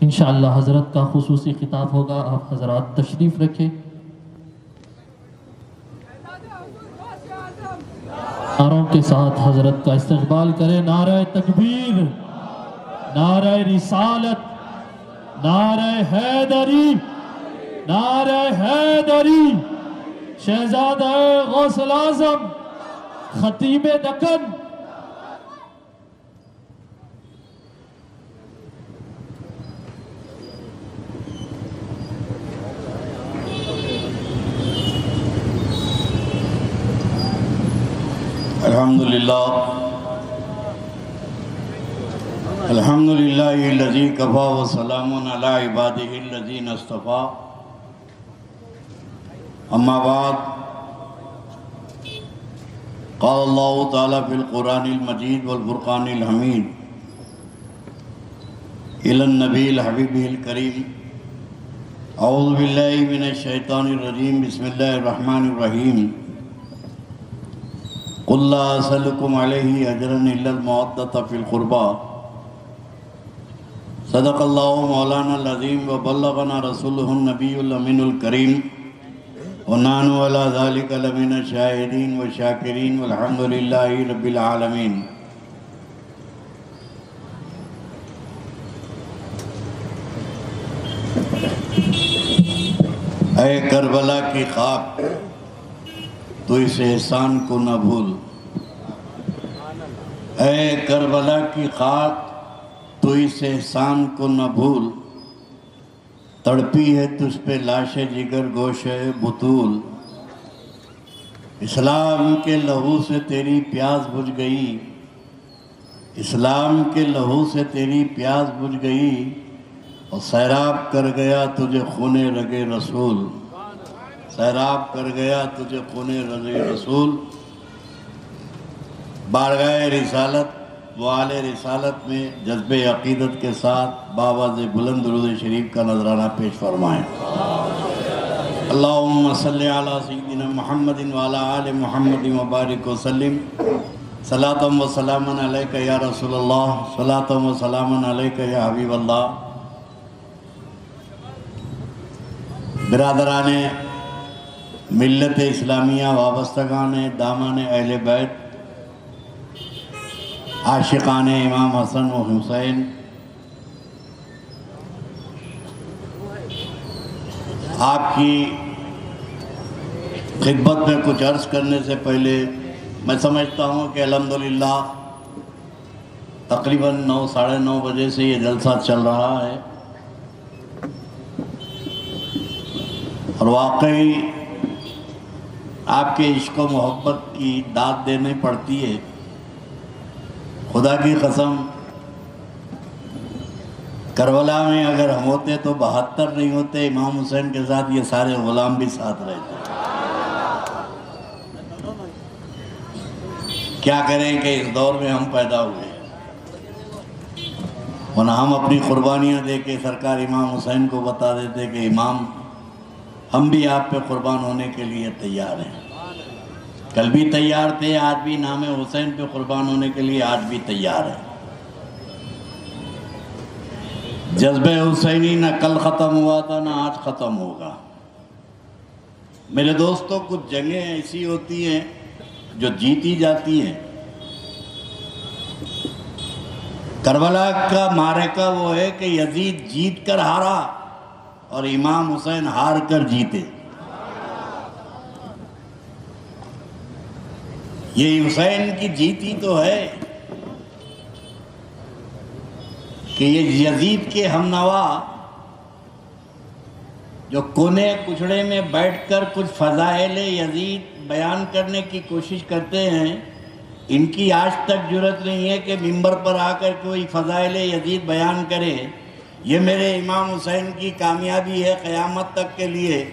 انشاءاللہ حضرت کا خصوصی خطاب ہوگا، آپ حضرات تشریف رکھیں۔ نعروں کے ساتھ حضرت کا استقبال کریں۔ نعرہ تکبیر، نعرہ رسالت، نعرہ حیدری، نعرہ حیدری، شہزادہ غوث الاعظم خطیب دکن۔ الحمدللہ الذی کفا وسلام علی عبادہ الذین اصطفیٰ، اما بعد، قال اللہ تعالیٰ فی القرآن المجید والفرقان الحمید الی النبی الحبیب الکریم، اعوذ باللہ من الشیطان الرجیم، بسم اللہ الرحمن الرحیم، قل لا اسألکم علیہ اجرا الا المودۃ فی القربى، صدق اللہ مولانا العظیم وبلغنا رسولہ النبی الامین الکریم، ونحن علی ذلک لمن الشاہدین والشاکرین والحمد للہ رب العالمین۔ اے کربلا کی خاک، تو اس احسان کو نہ بھول، اے کربلا کی خاک، تو اس احسان کو نہ بھول، تڑپی ہے تجھ پہ لاش جگر گوش بطول، اسلام کے لہو سے تیری پیاس بجھ گئی، اسلام کے لہو سے تیری پیاس بجھ گئی، اور سیراب کر گیا تجھے خون رگ رسول، سیراب کر گیا تجھے خون رگ رسول۔ بارگاہ رسالت و آل رسالت میں جذب عقیدت کے ساتھ بآواز بلند درود شریف کا نذرانہ پیش فرمائیں۔ اللہم صلی علی سیدنا محمد وعلی آل محمد وبارک وسلم، صلاۃ و سلام علیک یا رسول اللہ، صلاۃ و سلام علیک یا حبیب اللہ۔ برادران ملت اسلامیہ، وابستگان دامان اہل بیت، عاشقان امام حسن و حسین، آپ کی خدمت میں کچھ عرض کرنے سے پہلے میں سمجھتا ہوں کہ الحمدللہ تقریباً 9 ساڑھے 9 بجے سے یہ جلسہ چل رہا ہے، اور واقعی آپ کے عشق و محبت کی داد دینے پڑتی ہے۔ خدا کی قسم، کربلا میں اگر ہم ہوتے تو 72 نہیں ہوتے، امام حسین کے ساتھ یہ سارے غلام بھی ساتھ رہتے۔ کیا کریں کہ اس دور میں ہم پیدا ہوئے، ورنہ ہم اپنی قربانیاں دے کے سرکار امام حسین کو بتا دیتے کہ امام، ہم بھی آپ پہ قربان ہونے کے لیے تیار ہیں، کل بھی تیار تھے، آج بھی نام حسین پہ قربان ہونے کے لیے آج بھی تیار ہیں۔ جذبہ حسینی نہ کل ختم ہوا تھا نہ آج ختم ہوگا۔ میرے دوستوں، کچھ جنگیں ایسی ہوتی ہیں جو جیتی جاتی ہیں۔ کربلا کا معرکہ وہ ہے کہ یزید جیت کر ہارا اور امام حسین ہار کر جیتے۔ یہ حسین کی جیتی تو ہے کہ یہ یزید کے ہمنوا جو کونے کچڑے میں بیٹھ کر کچھ فضائل یزید بیان کرنے کی کوشش کرتے ہیں، ان کی آج تک جرت نہیں ہے کہ ممبر پر آ کر کوئی فضائل یزید بیان کرے۔ یہ میرے امام حسین کی کامیابی ہے قیامت تک کے لیے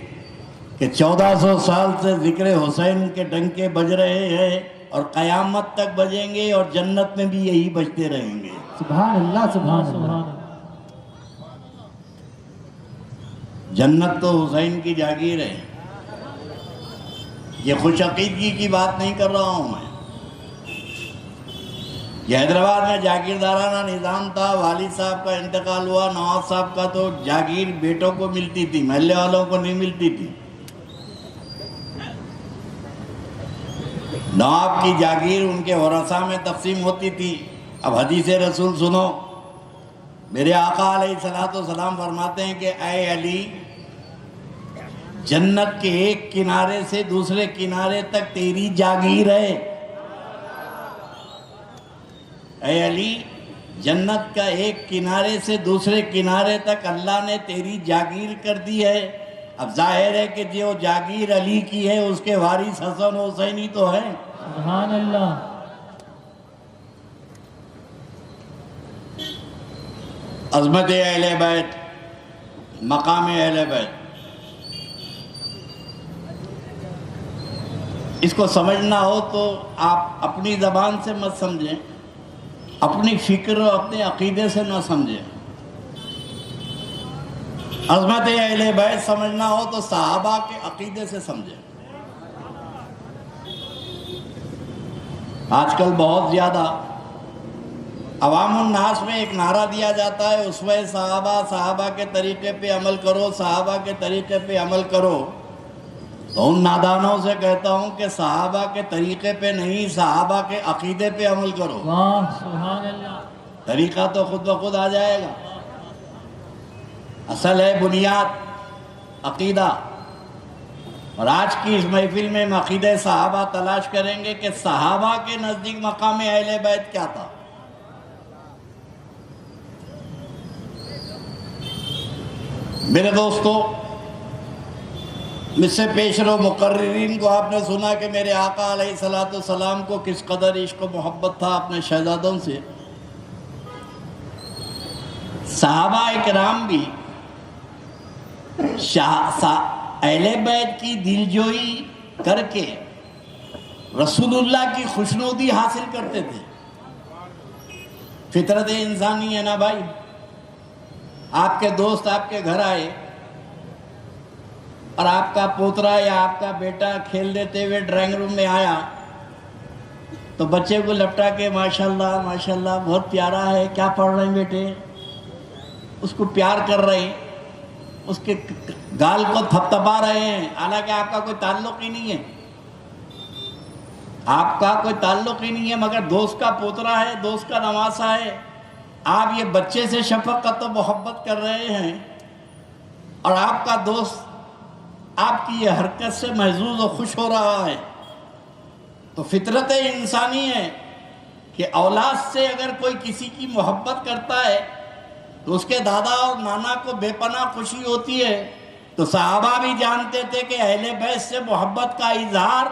کہ 1400 سال سے ذکر حسین کے ڈنکے بج رہے ہیں، اور قیامت تک بجیں گے، اور جنت میں بھی یہی بجتے رہیں گے۔ سبحان اللہ، سبحان اللہ۔ جنت تو حسین کی جاگیر ہے۔ یہ خوش عقیدگی کی بات نہیں کر رہا ہوں میں، یہ حیدرآباد میں جاگیردارانہ نظام تھا، والد صاحب کا انتقال ہوا، نواب صاحب کا تو جاگیر بیٹوں کو ملتی تھی، محلے والوں کو نہیں ملتی تھی۔ نواب کی جاگیر ان کے ورثاء میں تقسیم ہوتی تھی۔ اب حدیث رسول سنو، میرے آقا علیہ السلام فرماتے ہیں کہ اے علی، جنت کے ایک کنارے سے دوسرے کنارے تک تیری جاگیر ہے۔ اے علی، جنت کا ایک کنارے سے دوسرے کنارے تک اللہ نے تیری جاگیر کر دی ہے۔ اب ظاہر ہے کہ جو جاگیر علی کی ہے اس کے وارث حسن حسینی تو ہیں۔ سبحان اللہ۔ عظمت اہل بیت، مقام اہل بیت، اس کو سمجھنا ہو تو آپ اپنی زبان سے مت سمجھیں، اپنی فکر اور اپنے عقیدے سے نہ سمجھیں۔ عظمت اہل بیت سمجھنا ہو تو صحابہ کے عقیدے سے سمجھیں۔ آج کل بہت زیادہ عوام الناس میں ایک نعرہ دیا جاتا ہے، اسوہ صحابہ، صحابہ کے طریقے پہ عمل کرو، صحابہ کے طریقے پہ عمل کرو۔ تو ان نادانوں سے کہتا ہوں کہ صحابہ کے طریقے پہ نہیں، صحابہ کے عقیدے پہ عمل کرو۔ واہ سبحان اللہ۔ طریقہ تو خود بخود آ جائے گا، اصل ہے بنیاد عقیدہ۔ اور آج کی اس محفل میں ہم عقیدہ صحابہ تلاش کریں گے کہ صحابہ کے نزدیک مقام اہل بیت کیا تھا۔ میرے دوستو، مجھ سے پیش رو مقررین کو آپ نے سنا کہ میرے آقا علیہ السلام کو کس قدر عشق و محبت تھا اپنے شہزادوں سے۔ صحابہ اکرام بھی اہل بیت کی دلجوئی کر کے رسول اللہ کی خوشنودی حاصل کرتے تھے۔ فطرت انسانی ہے نا بھائی۔ آپ کے دوست آپ کے گھر آئے اور آپ کا پوترا یا آپ کا بیٹا کھیل لیتے ہوئے ڈرائنگ روم میں آیا تو بچے کو لپٹا کے ماشاءاللہ ماشاءاللہ بہت پیارا ہے، کیا پڑھ رہے ہیں بیٹے، اس کو پیار کر رہے ہیں، اس کے گال کو تھپتھپا رہے ہیں، حالانکہ آپ کا کوئی تعلق ہی نہیں ہے، آپ کا کوئی تعلق ہی نہیں ہے، مگر دوست کا پوترا ہے، دوست کا نواسا ہے، آپ یہ بچے سے شفقت و محبت کر رہے ہیں اور آپ کا دوست آپ کی یہ حرکت سے محظوظ و خوش ہو رہا ہے۔ تو فطرت انسانی ہے کہ اولاد سے اگر کوئی کسی کی محبت کرتا ہے تو اس کے دادا اور نانا کو بے پناہ خوشی ہوتی ہے۔ تو صحابہ بھی جانتے تھے کہ اہل بیت سے محبت کا اظہار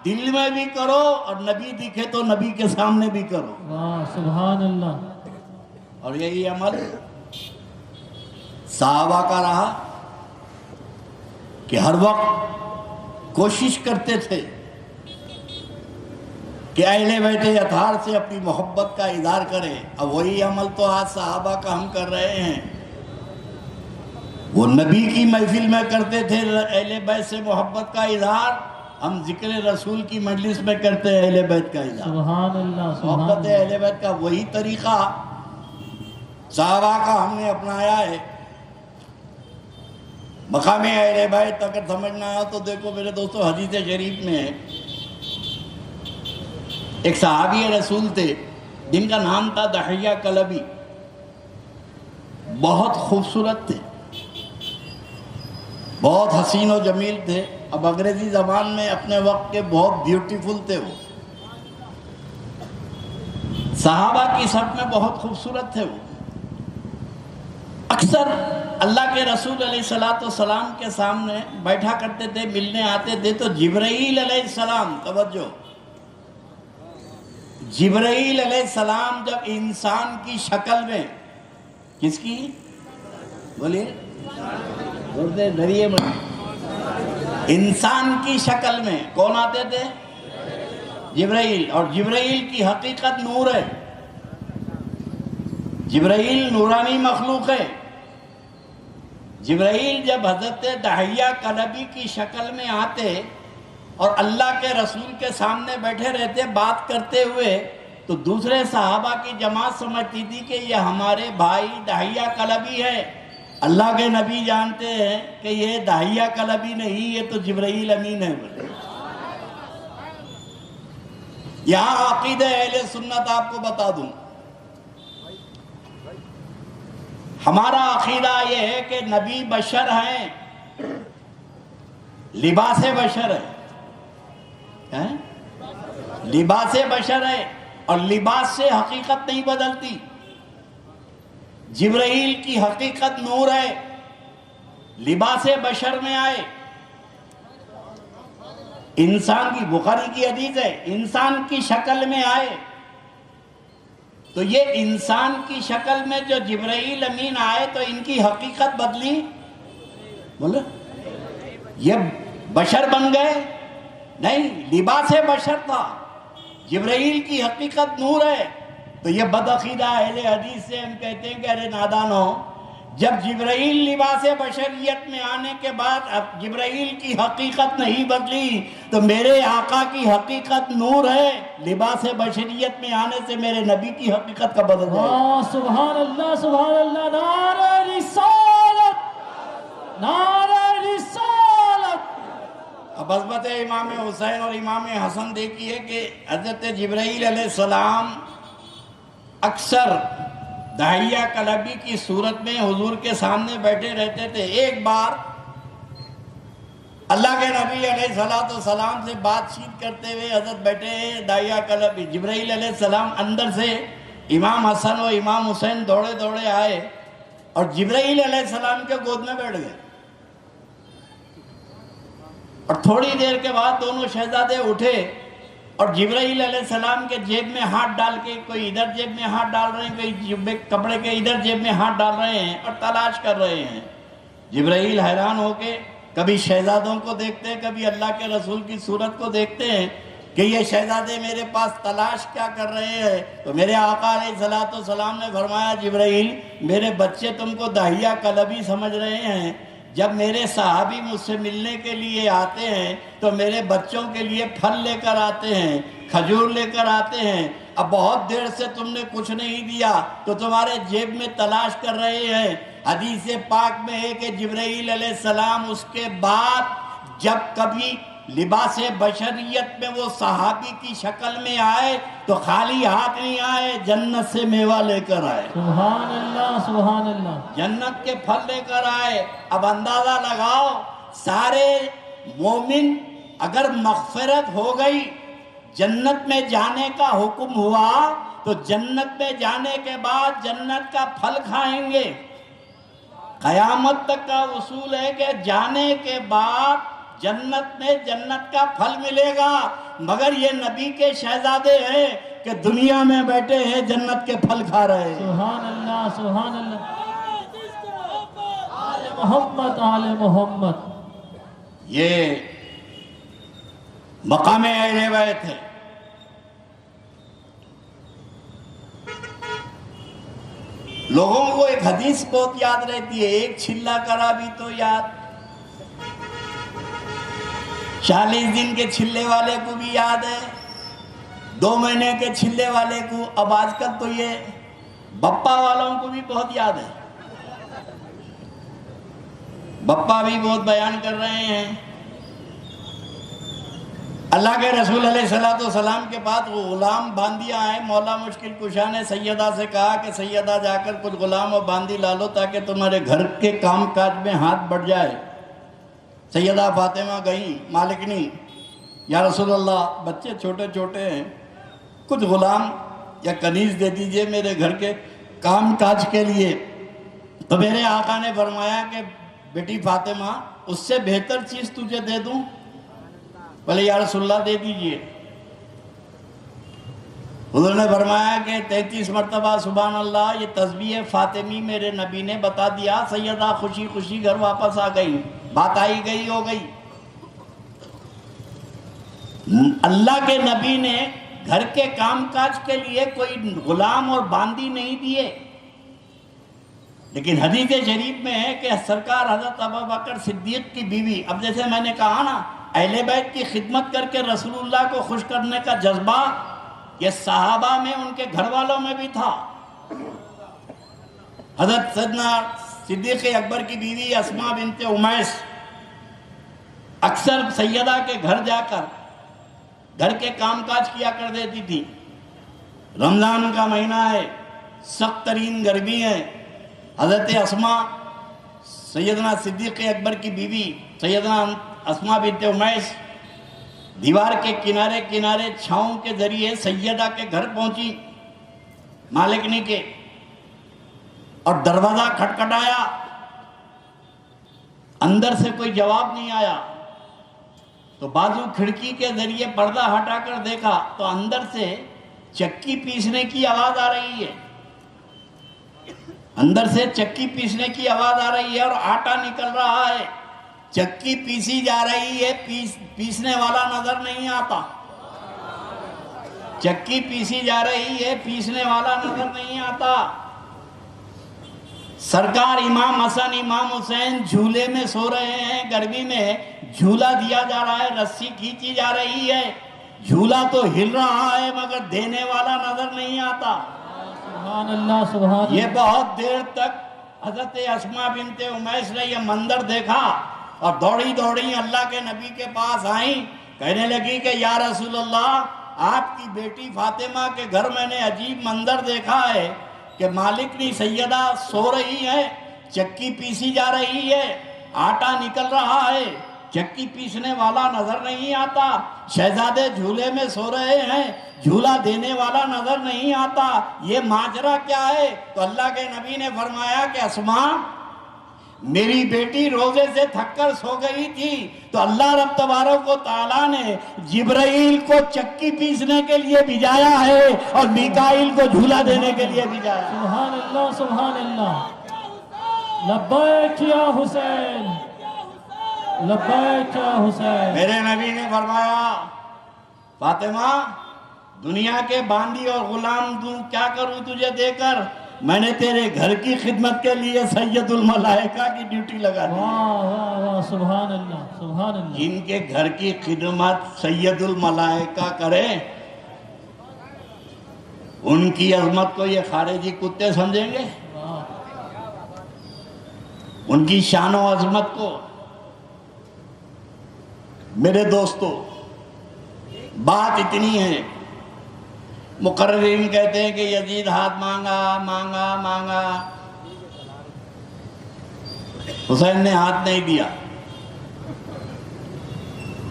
دل میں بھی کرو اور نبی دکھے تو نبی کے سامنے بھی کرو۔ واہ سبحان اللہ۔ اور یہی عمل صحابہ کا رہا کہ ہر وقت کوشش کرتے تھے کہ اہل بیت اطہار سے اپنی محبت کا اظہار کریں۔ اب وہی عمل تو آج صحابہ کا ہم کر رہے ہیں۔ وہ نبی کی محفل میں کرتے تھے اہل بیت سے محبت کا اظہار، ہم ذکر رسول کی مجلس میں کرتے ہیں اہل بیت کا اظہار۔ سبحان اللہ سبحان محبت اللہ۔ اہل بیت کا وہی طریقہ صحابہ کا ہم نے اپنایا ہے۔ مقام اہل بیت اگر سمجھنا ہے تو دیکھو میرے دوستو، حدیث شریف میں ہے، ایک صحابی رسول تھے جن کا نام تھا دحیہ کلبی، بہت خوبصورت تھے، بہت حسین و جمیل تھے۔ اب انگریزی زبان میں اپنے وقت کے بہت بیوٹیفل تھے وہ، صحابہ کی صف میں بہت خوبصورت تھے وہ۔ اکثر اللہ کے رسول علیہ السلام کے سامنے بیٹھا کرتے تھے، ملنے آتے تھے تو جبرائیل علیہ السلام، توجہ، جبرائیل علیہ السلام جب انسان کی شکل میں، کس کی بولیے، بولتے ڈریے مت، انسان کی شکل میں کون آتے تھے؟ جبرائیل۔ اور جبرائیل کی حقیقت نور ہے، جبرائیل نورانی مخلوق ہے۔ جبرائیل جب حضرت دحیہ کلبی کی شکل میں آتے اور اللہ کے رسول کے سامنے بیٹھے رہتے بات کرتے ہوئے تو دوسرے صحابہ کی جماعت سمجھتی تھی کہ یہ ہمارے بھائی داہیہ کلبی ہے. اللہ کے نبی جانتے ہیں کہ یہ داہیہ کلبی نہیں، یہ تو جبرائیل امین ہے. بولے یہاں عقیدہ اہل سنت آپ کو بتا دوں، ہمارا عقیدہ یہ ہے کہ نبی بشر ہیں، لباس بشر ہے، لباس بشر ہے، اور لباس سے حقیقت نہیں بدلتی. جبرائیل کی حقیقت نور ہے، لباس بشر میں آئے. انسان کی، بخاری کی حدیث ہے، انسان کی شکل میں آئے. تو یہ انسان کی شکل میں جو جبرائیل امین آئے تو ان کی حقیقت بدلی؟ بولے یہ بشر بن گئے؟ نہیں، لباس بشر تھا. جبرائیل کی حقیقت نور ہے. تو یہ بدعقیدہ اہل حدیث سے ہم کہتے ہیں کہ ارے نادانو، جب جبرائیل لباس بشریت میں آنے کے بعد اب جبرائیل کی حقیقت نہیں بدلی تو میرے آقا کی حقیقت نور ہے، لباس بشریت میں آنے سے میرے نبی کی حقیقت کا بدل جائے. سبحان اللہ سبحان اللہ. نعرہ رسالت، نعرہ رسالت. اب عظمت امام حسین اور امام حسن دیکھیے کہ حضرت جبرائیل علیہ السلام اکثر داہیہ کلبی کی صورت میں حضور کے سامنے بیٹھے رہتے تھے. ایک بار اللہ کے نبی علیہ السلام سے بات چیت کرتے ہوئے حضرت بیٹھے داہیہ کلبی، جبرائیل علیہ السلام اندر سے امام حسن و امام حسین دوڑے دوڑے آئے اور جبرائیل علیہ السلام کے گود میں بیٹھ گئے. اور تھوڑی دیر کے بعد دونوں شہزادے اٹھے اور جبرائیل علیہ السلام کے جیب میں ہاتھ ڈال کے، کوئی ادھر جیب میں ہاتھ ڈال رہے ہیں، کوئی کپڑے کے ادھر جیب میں ہاتھ ڈال رہے ہیں اور تلاش کر رہے ہیں. جبرائیل حیران ہو کے کبھی شہزادوں کو دیکھتے ہیں، کبھی اللہ کے رسول کی صورت کو دیکھتے ہیں کہ یہ شہزادے میرے پاس تلاش کیا کر رہے ہیں. تو میرے آقا علیہ السلام نے فرمایا جبرائیل میرے بچے تم کو داہیہ کلبی سمجھ رہے ہیں. جب میرے صحابی مجھ سے ملنے کے لیے آتے ہیں تو میرے بچوں کے لیے پھل لے کر آتے ہیں، کھجور لے کر آتے ہیں. اب بہت دیر سے تم نے کچھ نہیں دیا تو تمہارے جیب میں تلاش کر رہے ہیں. حدیث پاک میں ہے کہ جبرائیل علیہ السلام اس کے بعد جب کبھی لباس بشریت میں وہ صحابی کی شکل میں آئے تو خالی ہاتھ نہیں آئے، جنت سے میوہ لے کر آئے. سبحان اللہ سبحان اللہ. جنت کے پھل لے کر آئے. اب اندازہ لگاؤ، سارے مومن اگر مغفرت ہو گئی، جنت میں جانے کا حکم ہوا تو جنت میں جانے کے بعد جنت کا پھل کھائیں گے. قیامت تک کا اصول ہے کہ جانے کے بعد جنت میں جنت کا پھل ملے گا. مگر یہ نبی کے شہزادے ہیں کہ دنیا میں بیٹھے ہیں جنت کے پھل کھا رہے ہیں. سبحان اللہ سبحان اللہ. آل محمد آل محمد. یہ مقام اہل بیت ہے. لوگوں کو ایک حدیث بہت یاد رہتی ہے، ایک چھلا کرا بھی تو یاد. 40 دن کے چھلے والے کو بھی یاد ہے، 2 مہینے کے چھلے والے کو. اب آج کل تو یہ بپا والوں کو بھی بہت یاد ہے. بپا بھی بہت بیان کر رہے ہیں. اللہ کے رسول علیہ السلام کے بعد وہ غلام باندیا ہے. مولا مشکل کشا نے سیدہ سے کہا کہ سیدہ جا کر کچھ غلام اور باندی لا لو تاکہ تمہارے گھر کے کام کاج میں ہاتھ بڑھ جائے. سیدہ فاطمہ گئیں مالکنی، یا رسول اللہ بچے چھوٹے چھوٹے ہیں، کچھ غلام یا کنیز دے دیجئے میرے گھر کے کام کاج کے لیے. تو میرے آقا نے فرمایا کہ بیٹی فاطمہ اس سے بہتر چیز تجھے دے دوں؟ بولے یا رسول اللہ دے دیجئے. حضور نے فرمایا کہ 33 مرتبہ سبحان اللہ، یہ تسبیح فاطمی میرے نبی نے بتا دیا. سیدہ خوشی خوشی گھر واپس آ گئی. بات آئی گئی ہو گئی. اللہ کے نبی نے گھر کے کام کاج کے لیے کوئی غلام اور باندی نہیں دیے. لیکن حدیث شریف میں ہے کہ سرکار حضرت ابوبکر صدیق کی بیوی، اب جیسے میں نے کہا نا، اہل بیت کی خدمت کر کے رسول اللہ کو خوش کرنے کا جذبہ یہ صحابہ میں ان کے گھر والوں میں بھی تھا. حضرت سیدنا صدیق اکبر کی بیوی اسماء بنت امیس اکثر سیدہ کے گھر جا کر گھر کے کام کاج کیا کر دیتی تھی. رمضان کا مہینہ ہے، سخت ترین گرمی ہے. حضرت اسماء سیدنا صدیق اکبر کی بیوی سیدنا اسماء بنت امیس دیوار کے کنارے کنارے چھاؤں کے ذریعے سیدہ کے گھر پہنچی مالکنی کے، اور دروازہ کھٹکھٹایا. اندر سے کوئی جواب نہیں آیا تو بازو کھڑکی کے ذریعے پردہ ہٹا کر دیکھا تو اندر سے چکی پیسنے کی آواز آ رہی ہے. اندر سے چکی پیسنے کی آواز آ رہی ہے اور آٹا نکل رہا ہے. چکی پیسی جا رہی ہے، پیسنے والا نظر نہیں آتا. چکی پیسی جا رہی ہے، پیسنے والا نظر نہیں آتا. سرکار امام حسن امام حسین جھولے میں سو رہے ہیں. گرمی میں جھولا دیا جا رہا ہے، رسی کھینچی جا رہی ہے. جھولا تو ہل رہا ہے مگر دینے والا نظر نہیں آتا. سبحان اللہ سبحان اللہ. یہ بہت دیر تک حضرت اسماء بنت امیس نے یہ منظر دیکھا اور دوڑی دوڑی اللہ کے نبی کے پاس آئیں. کہنے لگی کہ یا رسول اللہ، آپ کی بیٹی فاطمہ کے گھر میں نے عجیب منظر دیکھا ہے کہ مالکنی سیدہ سو رہی ہے، چکی پیسی جا رہی ہے، آٹا نکل رہا ہے، چکی پیسنے والا نظر نہیں آتا. شہزادے جھولے میں سو رہے ہیں، جھولا دینے والا نظر نہیں آتا. یہ ماجرا کیا ہے؟ تو اللہ کے نبی نے فرمایا کہ اسماء، میری بیٹی روزے سے تھک کر سو گئی تھی تو اللہ رب تبارک و تعالیٰ نے جبرائیل کو چکی پیسنے کے لیے بھیجایا ہے اور میکائیل کو جھولا دینے کے لیے بھیجایا ہے. سبحان اللہ سبحان اللہ. لبیک یا حسین، لبیک یا حسین. میرے نبی نے فرمایا فاطمہ، دنیا کے باندی اور غلام دوں کیا کروں تجھے دے کر؟ میں نے تیرے گھر کی خدمت کے لیے سید الملائکہ کی ڈیوٹی لگا دی. واہ واہ واہ سبحان اللہ سبحان اللہ. جن کے گھر کی خدمت سید الملائکہ کرے ان کی عظمت کو یہ خارجی کتے سمجھیں گے؟ ان کی شان و عظمت کو. میرے دوستو، بات اتنی ہے. مقررین کہتے ہیں کہ یزید ہاتھ مانگا مانگا مانگا، حسین نے ہاتھ نہیں دیا.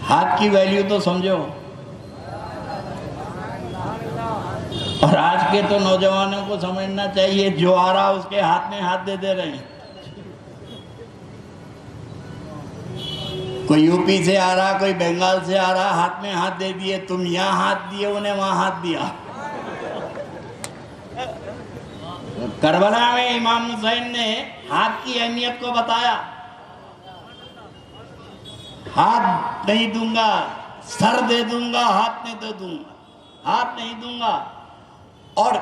ہاتھ کی ویلیو تو سمجھو. اور آج کے تو نوجوانوں کو سمجھنا چاہیے، جو آ رہا اس کے ہاتھ میں ہاتھ دے رہے ہیں. کوئی یو پی سے آ رہا، کوئی بنگال سے آ رہا، ہاتھ میں ہاتھ دے دیے. تم یہاں ہاتھ دیے، انہیں وہاں ہاتھ دیا. کربلا میں امام حسین نے ہاتھ کی اہمیت کو بتایا. ہاتھ نہیں دوں گا، سر دے دوں گا، ہاتھ نہیں دے دوں گا، ہاتھ نہیں دوں گا. اور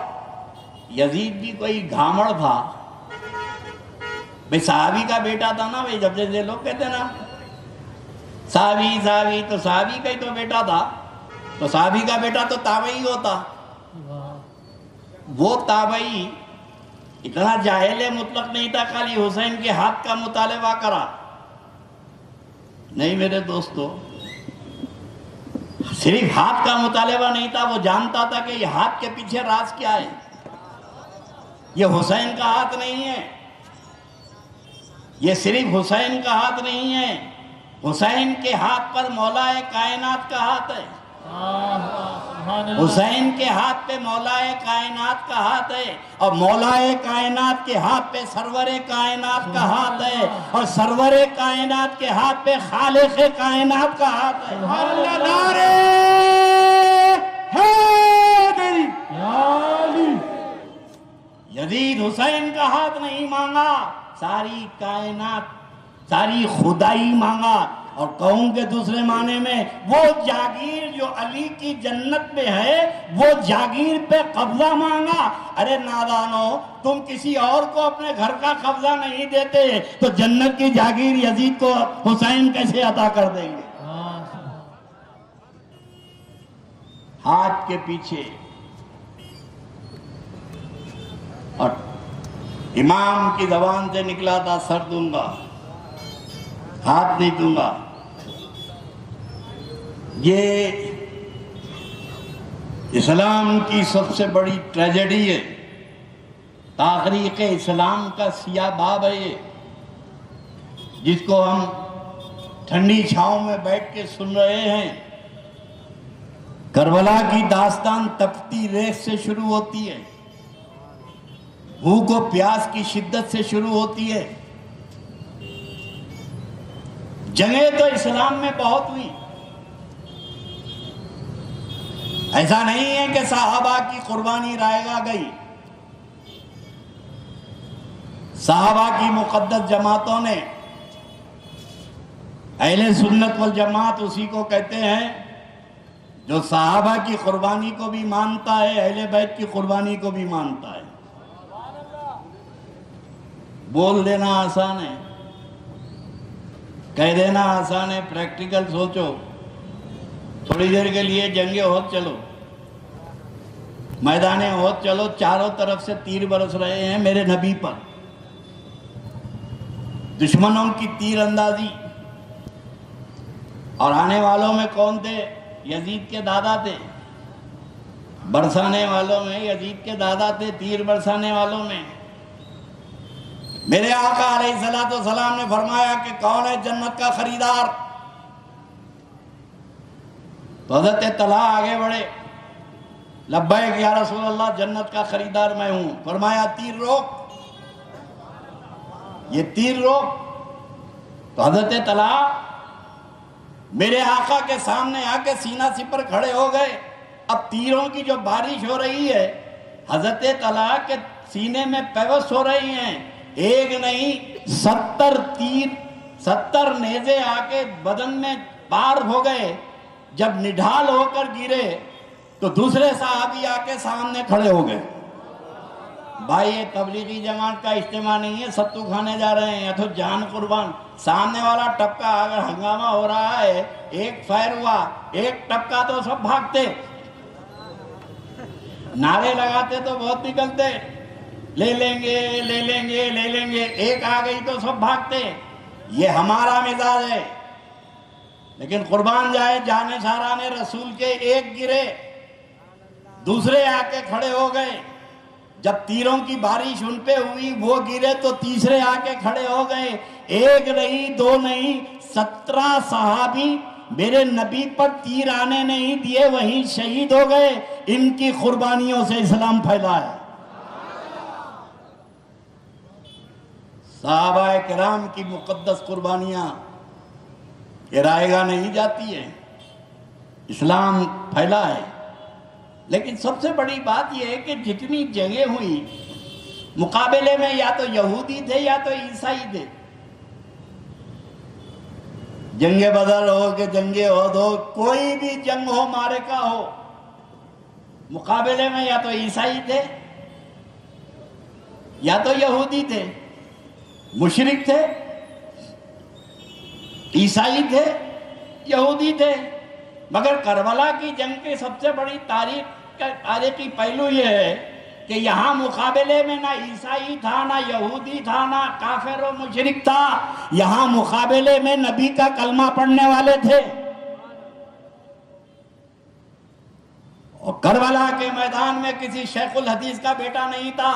یزید بھی کوئی گھامڑ تھا بھئی، صحابی کا بیٹا تھا نا. بھئی جب جیسے لوگ کہتے ہیں نا صحابی صحابی، تو صحابی کا ہی تو بیٹا تھا. تو صحابی کا بیٹا تو تابعی ہوتا. وہ تابعی اتنا جاہل مطلق نہیں تھا خالی حسین کے ہاتھ کا مطالبہ کرا. نہیں میرے دوستو، صرف ہاتھ کا مطالبہ نہیں تھا، وہ جانتا تھا کہ یہ ہاتھ کے پیچھے راز کیا ہے. یہ حسین کا ہاتھ نہیں ہے، یہ صرف حسین کا ہاتھ نہیں ہے. حسین کے ہاتھ پر مولا کائنات کا ہاتھ ہے. حسین کے ہاتھ پہ مولا کائنات کا ہاتھ ہے، اور مولا کائنات کے ہاتھ پہ سرور کائنات کا ہاتھ ہے، اور سرور کائنات کے ہاتھ پہ خالق کائنات کا ہاتھ ہے. اللہ نعرے حیدری. یزید حسین کا ہاتھ نہیں مانگا، ساری کائنات، ساری خدائی مانگا. اور کہوں کے دوسرے معنی میں وہ جاگیر جو علی کی جنت میں ہے، وہ جاگیر پہ قبضہ مانگا. ارے نادانو، تم کسی اور کو اپنے گھر کا قبضہ نہیں دیتے تو جنت کی جاگیر یزید کو حسین کیسے عطا کر دیں گے؟ ہاتھ کے پیچھے امام کی زبان سے نکلا تھا سر دوں گا، ہاتھ نہیں دوں گا۔ یہ اسلام کی سب سے بڑی ٹریجڈی ہے، تاریخ اسلام کا سیاہ باب ہے یہ، جس کو ہم ٹھنڈی چھاؤں میں بیٹھ کے سن رہے ہیں۔ کربلا کی داستان تپتی ریت سے شروع ہوتی ہے، بھوک و پیاس کی شدت سے شروع ہوتی ہے۔ جنگیں تو اسلام میں بہت ہوئی، ایسا نہیں ہے کہ صحابہ کی قربانی رائے گا گئی۔ صحابہ کی مقدس جماعتوں نے، اہل سنت والجماعت اسی کو کہتے ہیں جو صحابہ کی قربانی کو بھی مانتا ہے، اہل بیت کی قربانی کو بھی مانتا ہے۔ بول دینا آسان ہے، کہہ دینا آسان ہے، پریکٹیکل سوچو۔ تھوڑی دیر کے لیے جنگ احد چلو، میدان احد چلو، چاروں طرف سے تیر برس رہے ہیں میرے نبی پر، دشمنوں کی تیر اندازی، اور آنے والوں میں کون تھے؟ یزید کے دادا تھے، برسانے والوں میں یزید کے دادا تھے، تیر برسانے والوں میں۔ میرے آقا علیہ السلام نے فرمایا کہ کون ہے جنت کا خریدار؟ تو حضرت طلحہ آگے بڑھے، لبیک یا رسول اللہ، جنت کا خریدار میں ہوں۔ فرمایا تیر روک، یہ تیر روک۔ تو حضرت طلحہ میرے آقا کے سامنے آ کے سینہ سپر کھڑے ہو گئے۔ اب تیروں کی جو بارش ہو رہی ہے، حضرت طلحہ کے سینے میں پیوست ہو رہی ہیں، ایک نہیں 70 تیر، 70 نیزے آ کے بدن میں پار ہو گئے۔ جب نڈھال ہو کر گرے تو دوسرے صحابی آ کے سامنے کھڑے ہو گئے۔ بھائی یہ تبلیغی جماعت کا اجتماع نہیں ہے، ستو کھانے جا رہے ہیں یا تو جان قربان۔ سامنے والا ٹپکا، اگر ہنگامہ ہو رہا ہے، ایک فائر ہوا، ایک ٹپکا تو سب بھاگتے، نعرے لگاتے تو بہت نکلتے، لے لیں گے لے لیں گے لے لیں گے، ایک آ گئی تو سب بھاگتے۔ یہ ہمارا مزاج ہے، لیکن قربان جائے جانثاران رسول کے ایک گرے، دوسرے آ کے کھڑے ہو گئے۔ جب تیروں کی بارش ان پہ ہوئی، وہ گرے تو تیسرے آ کے کھڑے ہو گئے۔ ایک نہیں، دو نہیں، 17 صحابی میرے نبی پر تیر آنے نہیں دیے، وہیں شہید ہو گئے۔ ان کی قربانیوں سے اسلام پھیلا ہے۔ صحابہ کرام کی مقدس قربانیاں یہ رائے گاہ نہیں جاتی ہے، اسلام پھیلا ہے۔ لیکن سب سے بڑی بات یہ ہے کہ جتنی جنگیں ہوئی، مقابلے میں یا تو یہودی تھے یا تو عیسائی تھے۔ جنگ بدر ہو کہ جنگ احد ہو، کوئی بھی جنگ ہو، معرکہ ہو، مقابلے میں یا تو عیسائی تھے یا تو یہودی تھے، مشرک تھے، عیسائی تھے، یہودی تھے۔ مگر کربلا کی جنگ کی سب سے بڑی تاریخی پہلو یہ ہے کہ یہاں مقابلے میں نہ عیسائی تھا، نہ یہودی تھا، نہ کافر و مشرک تھا، یہاں مقابلے میں نبی کا کلمہ پڑھنے والے تھے۔ اور کربلا کے میدان میں کسی شیخ الحدیث کا بیٹا نہیں تھا،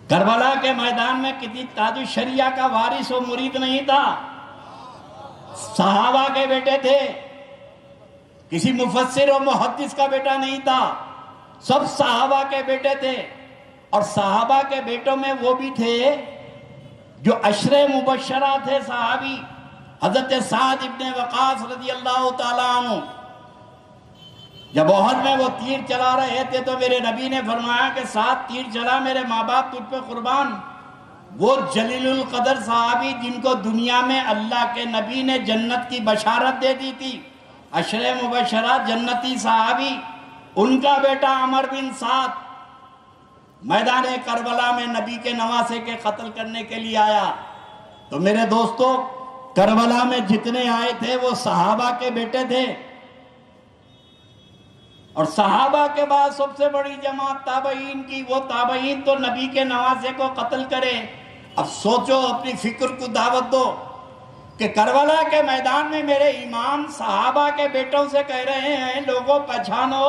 کربلا کے میدان میں کسی تاج الشریعہ کا وارث و مرید نہیں تھا، صحابہ کے بیٹے تھے، کسی مفسر و محدث کا بیٹا نہیں تھا، سب صحابہ کے بیٹے تھے۔ اور صحابہ کے بیٹوں میں وہ بھی تھے جو عشرے مبشرہ تھے صحابی۔ حضرت سعد ابن وقاص رضی اللہ تعالیٰ عنہ، جب احد میں وہ تیر چلا رہے تھے تو میرے نبی نے فرمایا کہ 7 تیر چلا، میرے ماں باپ تجھ پہ قربان۔ وہ جلیل القدر صحابی جن کو دنیا میں اللہ کے نبی نے جنت کی بشارت دے دی تھی، عشرے مبشرہ جنتی صحابی، ان کا بیٹا عمر بن سعد میدان کربلا میں نبی کے نواسے کے قتل کرنے کے لیے آیا۔ تو میرے دوستو، کربلا میں جتنے آئے تھے وہ صحابہ کے بیٹے تھے، اور صحابہ کے بعد سب سے بڑی جماعت تابعین کی، وہ تابعین تو نبی کے نواسے کو قتل کرے۔ اب سوچو، اپنی فکر کو دعوت دو کہ کربلا کے میدان میں میرے امام صحابہ کے بیٹوں سے کہہ رہے ہیں، لوگوں پہچانو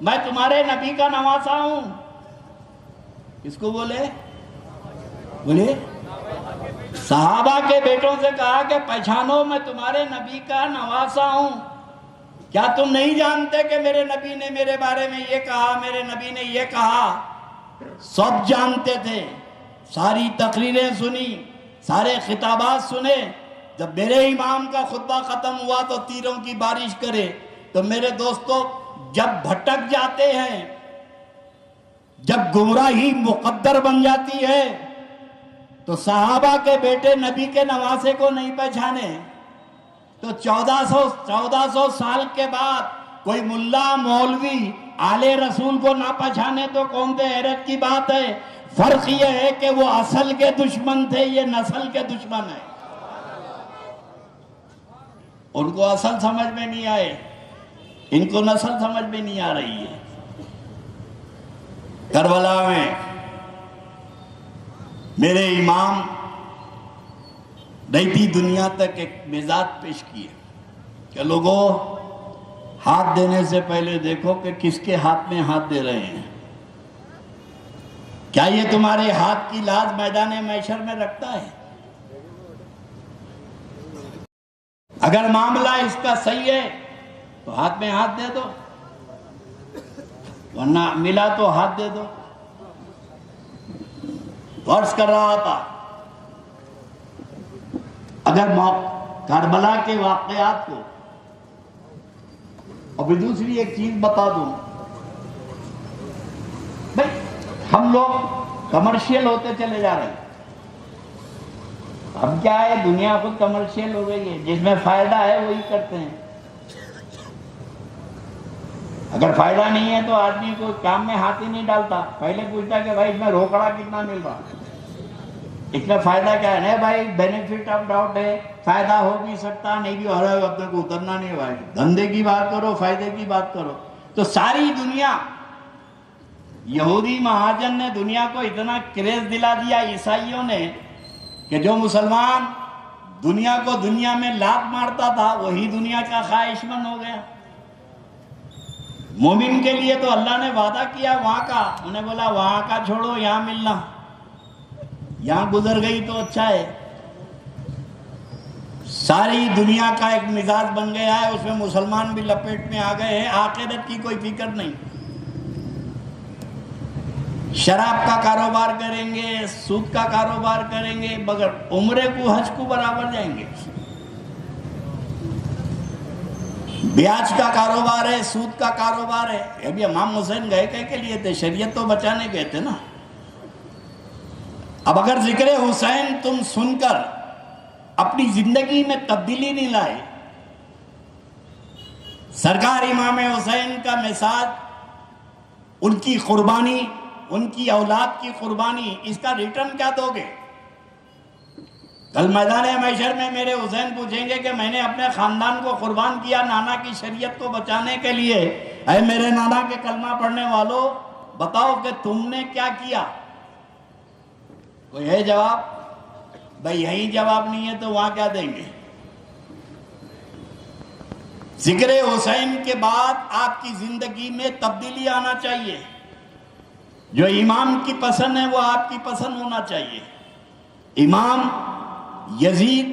میں تمہارے نبی کا نواسا ہوں۔ کس کو بولے؟ بولے صحابہ کے بیٹوں سے کہا کہ پہچانو میں تمہارے نبی کا نواسا ہوں۔ کیا تم نہیں جانتے کہ میرے نبی نے میرے بارے میں یہ کہا، میرے نبی نے یہ کہا؟ سب جانتے تھے، ساری تقریریں سنی، سارے خطابات سنے۔ جب میرے امام کا خطبہ ختم ہوا تو تیروں کی بارش کرے۔ تو میرے دوستو، جب بھٹک جاتے ہیں، جب گمراہی مقدر بن جاتی ہے، تو صحابہ کے بیٹے نبی کے نواسے کو نہیں پہچانے تو 1400 سال کے بعد کوئی ملا مولوی آل رسول کو نہ پہچانے تو کون سے حیرت کی بات ہے۔ فرق یہ ہے کہ وہ اصل کے دشمن تھے، یہ نسل کے دشمن ہیں۔ ان کو اصل سمجھ میں نہیں آئے، ان کو نسل سمجھ میں نہیں آ رہی ہے۔ کربلا میں میرے امام رہتی دنیا تک ایک مزاج پیش کیے کہ لوگوں، ہاتھ دینے سے پہلے دیکھو کہ کس کے ہاتھ میں ہاتھ دے رہے ہیں۔ کیا یہ تمہارے ہاتھ کی لاز میدان محشر میں رکھتا ہے؟ اگر معاملہ اس کا صحیح ہے تو ہاتھ میں ہاتھ دے دو، ورنہ ملا تو ہاتھ دے دو۔ عرض کر رہا تھا، اگر کربلا کے واقعات کو، اور بھی دوسری ایک چیز بتا دوں، بھائی ہم لوگ کمرشیل ہوتے چلے جا رہے ہیں۔ اب کیا ہے، دنیا خود کمرشیل ہو گئی ہے، جس میں فائدہ ہے وہی کرتے ہیں۔ اگر فائدہ نہیں ہے تو آدمی کو کام میں ہاتھ ہی نہیں ڈالتا، پہلے پوچھتا کہ بھائی اس میں روکڑا کتنا مل رہا، اس میں فائدہ کیا ہے؟ نہیں بھائی، بینیفٹ آف ڈاؤٹ ہے، فائدہ ہو بھی سکتا نہیں بھی، اور اپنے کو اترنا نہیں ہے بھائی، دھندے کی بات کرو، فائدے کی بات کرو۔ تو ساری دنیا، یہودی مہاجن نے دنیا کو اتنا کریز دلا دیا، عیسائیوں نے، کہ جو مسلمان دنیا کو دنیا میں لات مارتا تھا وہی دنیا کا خواہش مند ہو گیا۔ مومن کے لیے تو اللہ نے وعدہ کیا وہاں کا، انہیں بولا وہاں کا چھوڑو، یہاں ملنا، یہاں گزر گئی تو اچھا ہے۔ ساری دنیا کا ایک مزاج بن گیا ہے، اس میں مسلمان بھی لپیٹ میں آ گئے ہیں، آخرت کی کوئی فکر نہیں۔ شراب کا کاروبار کریں گے، سود کا کاروبار کریں گے، مگر عمرے کو حج کو برابر جائیں گے۔ بیاج کا کاروبار ہے، سود کا کاروبار ہے۔ ابھی امام حسین گئے کے لیے تھے، شریعت تو بچانے گئے تھے نا۔ اب اگر ذکر حسین تم سن کر اپنی زندگی میں تبدیلی نہیں لائے، سرکار امام حسین کا مزاج، ان کی قربانی، ان کی اولاد کی قربانی، اس کا ریٹرن کیا دو گے؟ کل میدان محشر میں میرے حسین پوچھیں گے کہ میں نے اپنے خاندان کو قربان کیا نانا کی شریعت کو بچانے کے لیے، اے میرے نانا کے کلمہ پڑھنے والوں، بتاؤ کہ تم نے کیا کیا؟ کوئی ہے جواب؟ بھائی یہی جواب نہیں ہے تو وہاں کیا دیں گے؟ ذکر حسین کے بعد آپ کی زندگی میں تبدیلی آنا چاہیے۔ جو امام کی پسند ہے وہ آپ کی پسند ہونا چاہیے۔ امام یزید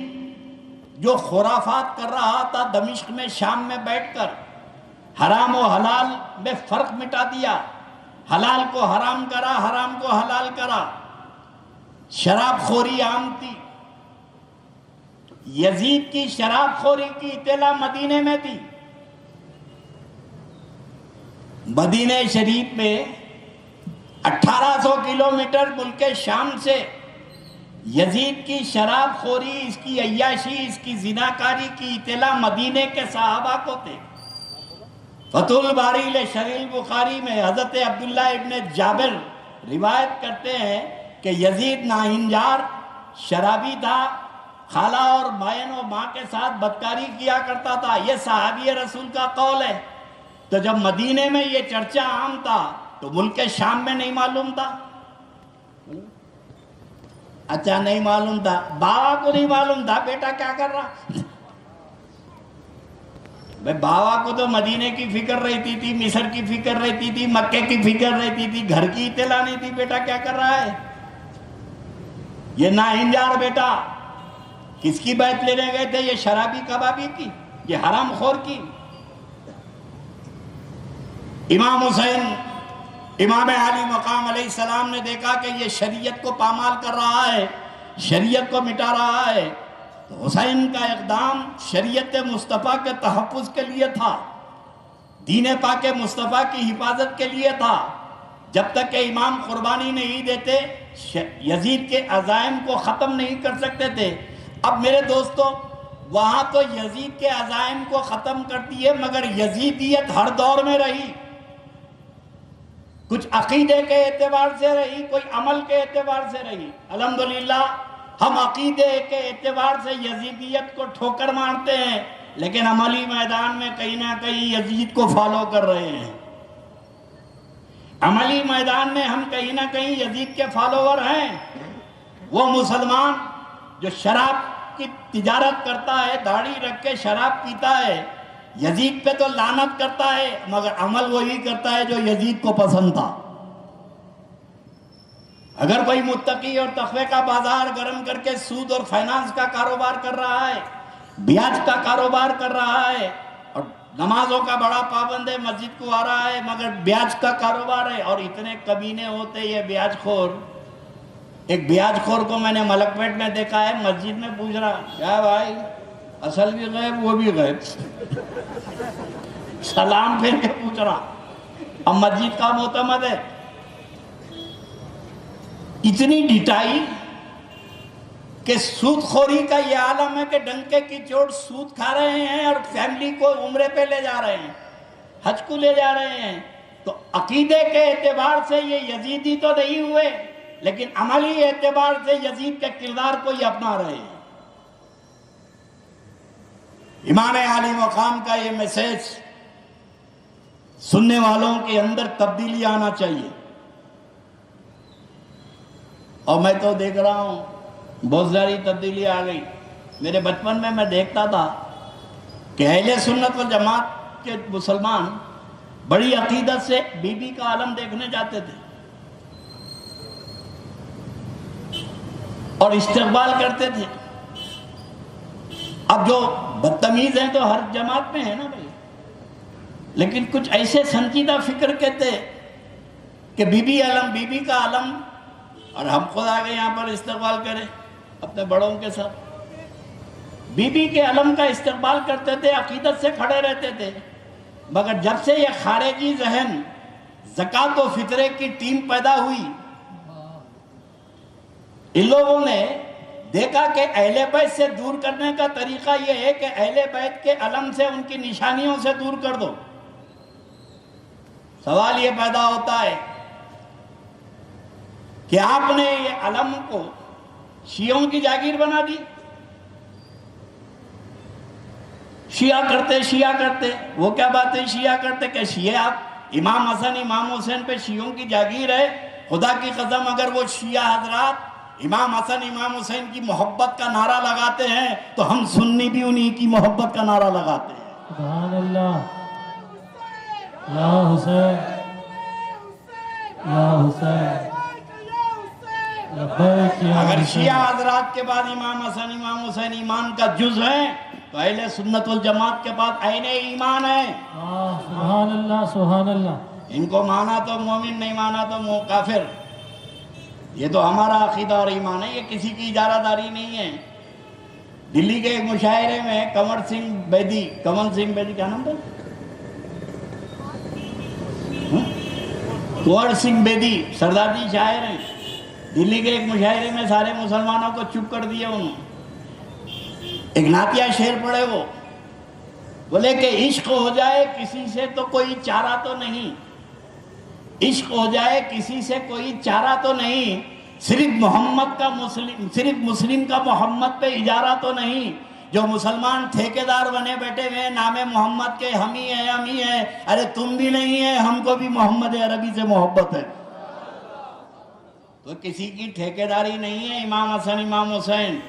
جو خرافات کر رہا تھا دمشق میں، شام میں بیٹھ کر، حرام و حلال میں فرق مٹا دیا، حلال کو حرام کرا، حرام کو حلال کرا، شراب خوری عام تھی۔ یزید کی شراب خوری کی اطلاع مدینے میں تھی۔ مدینہ شریف میں 1800 کلومیٹر ملک شام سے یزید کی شراب خوری، اس کی عیاشی، اس کی زناکاری کی اطلاع مدینے کے صحابہ کو تھے۔ فتح الباری لشرح البخاری میں حضرت عبداللہ ابن جابر روایت کرتے ہیں کہ یزید ناہنجار شرابی تھا، خالہ اور بہن و ماں کے ساتھ بدکاری کیا کرتا تھا۔ یہ صحابی رسول کا قول ہے۔ تو جب مدینے میں یہ چرچا عام تھا تو ملک شام میں نہیں معلوم تھا؟ اچھا نہیں معلوم تھا، بابا کو نہیں معلوم تھا بیٹا کیا کر رہا؟ بھائی بابا کو تو مدینے کی فکر رہتی تھی، مصر کی فکر رہتی تھی، مکے کی فکر رہتی تھی، گھر کی اطلاع نہیں تھی بیٹا کیا کر رہا ہے۔ یہ ناہنجار بیٹا کس کی بیعت لینے گئے تھے؟ یہ شرابی کبابی کی، یہ حرام خور کی۔ امام حسین امام علی مقام علیہ السلام نے دیکھا کہ یہ شریعت کو پامال کر رہا ہے، شریعت کو مٹا رہا ہے، تو حسین کا اقدام شریعت مصطفیٰ کے تحفظ کے لیے تھا، دین پاک مصطفیٰ کی حفاظت کے لیے تھا۔ جب تک کہ امام قربانی نہیں دیتے یزید کے عزائم کو ختم نہیں کر سکتے تھے۔ اب میرے دوستو وہاں تو یزید کے عزائم کو ختم کرتی ہے، مگر یزیدیت ہر دور میں رہی، کچھ عقیدے کے اعتبار سے رہی، کوئی عمل کے اعتبار سے رہی۔ الحمدللہ ہم عقیدے کے اعتبار سے یزیدیت کو ٹھوکر مارتے ہیں، لیکن عملی میدان میں کہیں نہ کہیں یزید کو فالو کر رہے ہیں۔ عملی میدان میں ہم کہیں نہ کہیں یزید کے فالوور ہیں۔ وہ مسلمان جو شراب کی تجارت کرتا ہے، داڑھی رکھ کے شراب پیتا ہے، یزید پہ تو لعنت کرتا ہے، مگر عمل وہی کرتا ہے جو یزید کو پسند تھا۔ اگر کوئی متقی اور تقوی کا بازار گرم کر کے سود اور فائنانس کا کاروبار کر رہا ہے، بیاج کا کاروبار کر رہا ہے، اور نمازوں کا بڑا پابند ہے، مسجد کو آ رہا ہے، مگر بیاج کا کاروبار ہے، اور اتنے کمینے ہوتے یہ بیاج خور۔ ایک بیاج خور کو میں نے ملک پیٹ میں دیکھا ہے، مسجد میں پوچھ رہا کیا بھائی اصل بھی غیب وہ بھی غیب، سلام پھر کے پوچھ رہا، اب مسجد کا معتمد ہے۔ اتنی ڈٹائی کہ سود خوری کا یہ عالم ہے کہ ڈنکے کی چوٹ سود کھا رہے ہیں اور فیملی کو عمرے پہ لے جا رہے ہیں، حج کو لے جا رہے ہیں۔ تو عقیدے کے اعتبار سے یہ یزیدی تو نہیں ہوئے، لیکن عملی اعتبار سے یزید کے کردار کو یہ اپنا رہے ہیں۔ امام علی مقام کا یہ میسج سننے والوں کے اندر تبدیلی آنا چاہیے۔ اور میں تو دیکھ رہا ہوں بہت ساری تبدیلی آ گئی۔ میرے بچپن میں دیکھتا تھا کہ اہل سنت والجماعت کے مسلمان بڑی عقیدت سے بی بی کا عالم دیکھنے جاتے تھے اور استقبال کرتے تھے۔ اب جو بدتمیز ہیں تو ہر جماعت میں ہے نا بھائی، لیکن کچھ ایسے سنجیدہ فکر کے تھے کہ بی بی عالم، بی بی کا عالم، اور ہم خود آگے یہاں پر استقبال کریں اپنے بڑوں کے ساتھ۔ بی بی کے علم کا استقبال کرتے تھے، عقیدت سے کھڑے رہتے تھے، مگر جب سے یہ خارجی ذہن زکوٰۃ و فطرے کی ٹیم پیدا ہوئی، ان لوگوں نے دیکھا کہ اہل بیت سے دور کرنے کا طریقہ یہ ہے کہ اہل بیت کے علم سے، ان کی نشانیوں سے دور کر دو۔ سوال یہ پیدا ہوتا ہے کہ آپ نے یہ علم کو شیعوں کی جاگیر بنا دی۔ شیعہ کرتے، وہ کیا بات ہے شیعہ کرتے کہ شیعہ امام حسن امام حسین پہ شیعوں کی جاگیر ہے؟ خدا کی قسم اگر وہ شیعہ حضرات امام حسن امام حسین کی محبت کا نعرہ لگاتے ہیں تو ہم سنی بھی انہی کی محبت کا نعرہ لگاتے ہیں۔ سبحان اللہ، یا حسین یا حسین لبیک یا اگر حسین۔ شیعہ حضرات کے بعد امام حسن امام حسین ایمان کا جز ہیں تو اہل سنت والجماعت کے بعد عین ایمان ہے۔ سبحان اللہ سبحان اللہ۔ ان کو مانا تو مومن، نہیں مانا تو کافر۔ یہ تو ہمارا عقیدہ اور ایمان ہے، یہ کسی کی اجارہ داری نہیں ہے۔ دلی کے ایک مشاعرے میں کنور سنگھ بیدی کیا نام تھا؟ کنور سنگھ بیدی سردار جی شاعر ہیں، دلی کے ایک مشاعرے میں سارے مسلمانوں کو چپ کر دیا انہوں نے۔ ایک نعتیہ شعر پڑھے، وہ بولے کہ عشق ہو جائے کسی سے تو کوئی چارہ تو نہیں، عشق ہو جائے کسی سے کوئی چارہ تو نہیں، صرف مسلم کا محمد پہ اجارہ تو نہیں، جو مسلمان ٹھیکیدار بنے بیٹھے ہوئے نام محمد کے، ہم ہی ہیں، ارے تم بھی نہیں ہے، ہم کو بھی محمد عربی سے محبت ہے۔ تو کسی کی ٹھیکیداری نہیں ہے امام حسن امام حسین۔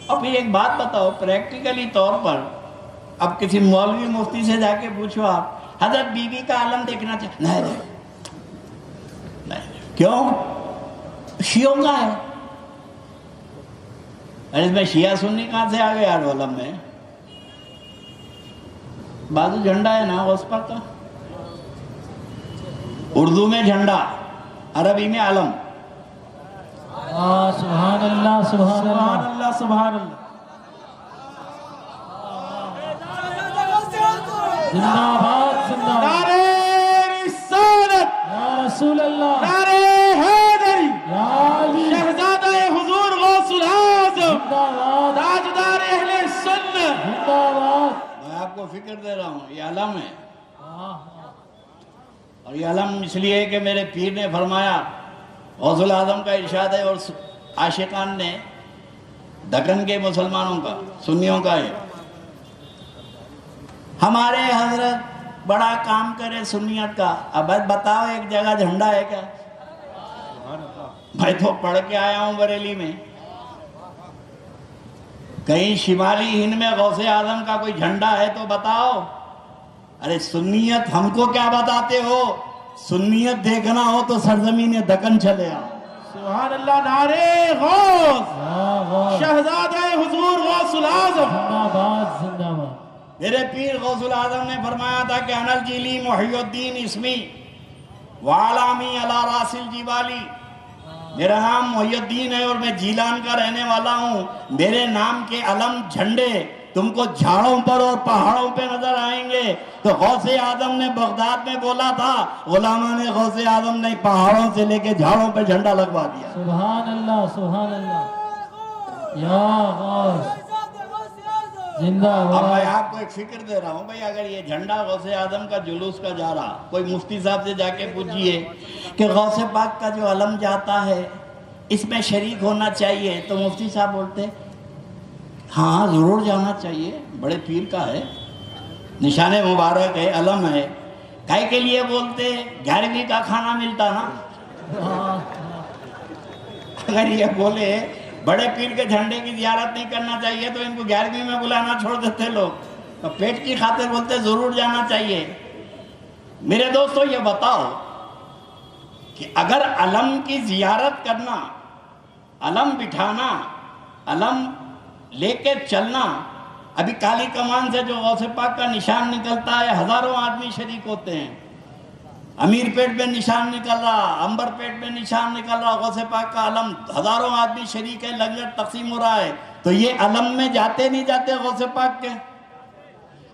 اور پھر ایک بات بتاؤ پریکٹیکلی طور پر، اب کسی مولوی مفتی سے جا کے پوچھو آپ حضرت بی بی کا عالم دیکھنا چاہتے نہیں، کیوں؟ شیعوں کا ہے۔ اس میں شیعہ سنی کہاں سے آ گئے یار عالم میں؟ بازو جھنڈا ہے نا غوث پاک کا، اردو میں جھنڈا، عربی میں علم۔ سبحان اللہ سبحان اللہ اللہ سبحان اللہ۔ زندہ باد زندہ باد نعرہ رسالت، یا رسول اللہ نعرہ حیدری، یا علی شہزادہ حضور غوث العظم، زندہ باد تاجدار اہل سنت۔ زندہ باد۔ میں آپ کو فکر دے رہا ہوں، یہ علم ہے، ہاں، اور یہ علم اس لیے کہ میرے پیر نے فرمایا، غوث العظم کا ارشاد ہے، اور عاشقان نے دکن کے مسلمانوں کا، سنیوں کا ہے، ہمارے حضرت بڑا کام کرے سنیت کا۔ اب بتاؤ ایک جگہ جھنڈا ہے کیا؟ میں تو پڑھ کے آیا ہوں بریلی میں، کہیں شمالی ہند میں غوث اعظم کا کوئی جھنڈا ہے تو بتاؤ۔ ارے سنیت ہم کو کیا بتاتے ہو؟ سنیت دیکھنا ہو تو سرزمین دکن چلے آؤ۔ سبحان اللہ، نعرہ غوث، یا غوث، شہزادہ حضور غوث العظم۔ زندہ باد زندہ باد۔ میرے پیر غوث العظم نے فرمایا تھا کہ انا الجیلی محی الدین اسمی وعلامی علی راس الجبالی، میرا نام محی الدین ہے اور میں جیلان کا رہنے والا ہوں، میرے نام کے علم جھنڈے تم کو جھاڑوں پر اور پہاڑوں پہ نظر آئیں گے۔ تو غوث اعظم نے بغداد میں بولا تھا، علماء نے غوث اعظم نے پہاڑوں سے لے کے جھاڑوں پہ جھنڈا لگوا دیا۔ سبحان اللہ سبحان اللہ، یا غوث زندہ اب میں باد۔ آپ کو ایک فکر دے رہا ہوں بھائی، اگر یہ جھنڈا غوث اعظم کا جلوس کا جا رہا، کوئی مفتی صاحب سے جا کے پوچھئے کہ غوث پاک کا جو علم جاتا ہے اس میں شریک ہونا چاہیے، تو مفتی صاحب بولتے ہاں ضرور جانا چاہیے، بڑے پیر کا ہے، نشان مبارک ہے، علم ہے۔ کائے کے لیے بولتے 11ویں کا کھانا ملتا نا۔ اگر یہ بولے بڑے پیر کے جھنڈے کی زیارت نہیں کرنا چاہیے تو ان کو 11ویں میں بلانا چھوڑ دیتے لوگ، تو پیٹ کی خاطر بولتے ضرور جانا چاہیے۔ میرے دوستو یہ بتاؤ کہ اگر علم کی زیارت کرنا، علم بٹھانا، علم لے کے چلنا، ابھی کالی کمان سے جو غوث پاک کا نشان نکلتا ہے ہزاروں آدمی شریک ہوتے ہیں، امیر پیٹ میں نشان نکل رہا، امبر پیٹ میں نشان نکل رہا، غوث پاک کا علم، ہزاروں آدمی شریک ہے، لنگر تقسیم ہو رہا ہے، تو یہ علم میں جاتے نہیں جاتے غوث پاک کے؟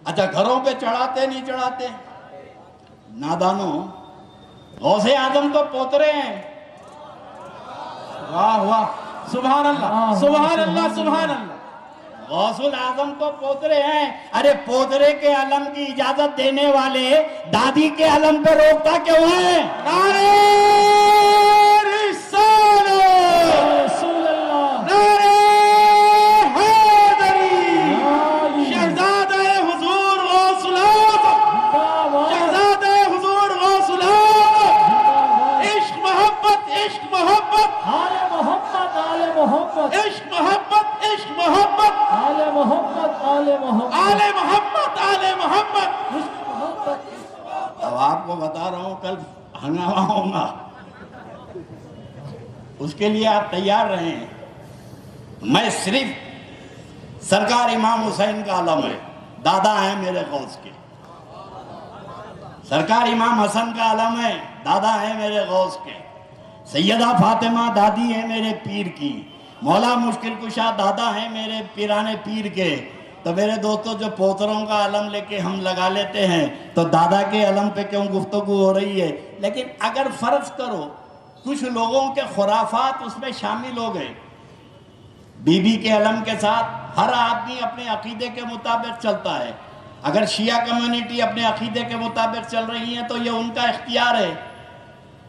اچھا گھروں پہ چڑھاتے نہیں چڑھاتے؟ نادانوں، غوث اعظم تو پوترے ہیں۔ واہ واہ، سبحان اللہ سبحان اللہ سبحان اللہ۔ غوث العظم تو پوترے ہیں، ارے پوترے کے علم کی اجازت دینے والے دادی کے علم پہ روکتا کیوں ہے؟ نعرہ رسالت، رسول اللہ، نعرہ حیدری، یا علی، شہزادہ حضور غوث العظم، زندہ باد، شہزادہ حضور غوث العظم۔ عشق محبت، عشق محبت، آل محمد آل محمد، عشق محبت، عشق محبت، آل محمد آل محمد، آل محمد، آل محمد۔ عشق محبت۔ اب آپ کو بتا رہا ہوں کل ہنگامہ ہوگا، اس کے لیے آپ تیار رہیں۔ میں صرف سرکار امام حسین کا علم ہے، دادا ہیں میرے غوث کے، سرکار امام حسن کا علم ہے، دادا ہیں میرے غوث کے، سیدہ فاطمہ دادی ہیں میرے پیر کی، مولا مشکل کشا دادا ہیں میرے پیرانے پیر کے۔ تو میرے دوستو جو پوتروں کا علم لے کے ہم لگا لیتے ہیں تو دادا کے علم پہ کیوں گفتگو ہو رہی ہے؟ لیکن اگر فرض کرو کچھ لوگوں کے خرافات اس میں شامل ہو گئے، بی بی کے علم کے ساتھ ہر آدمی اپنے عقیدے کے مطابق چلتا ہے، اگر شیعہ کمیونٹی اپنے عقیدے کے مطابق چل رہی ہے تو یہ ان کا اختیار ہے،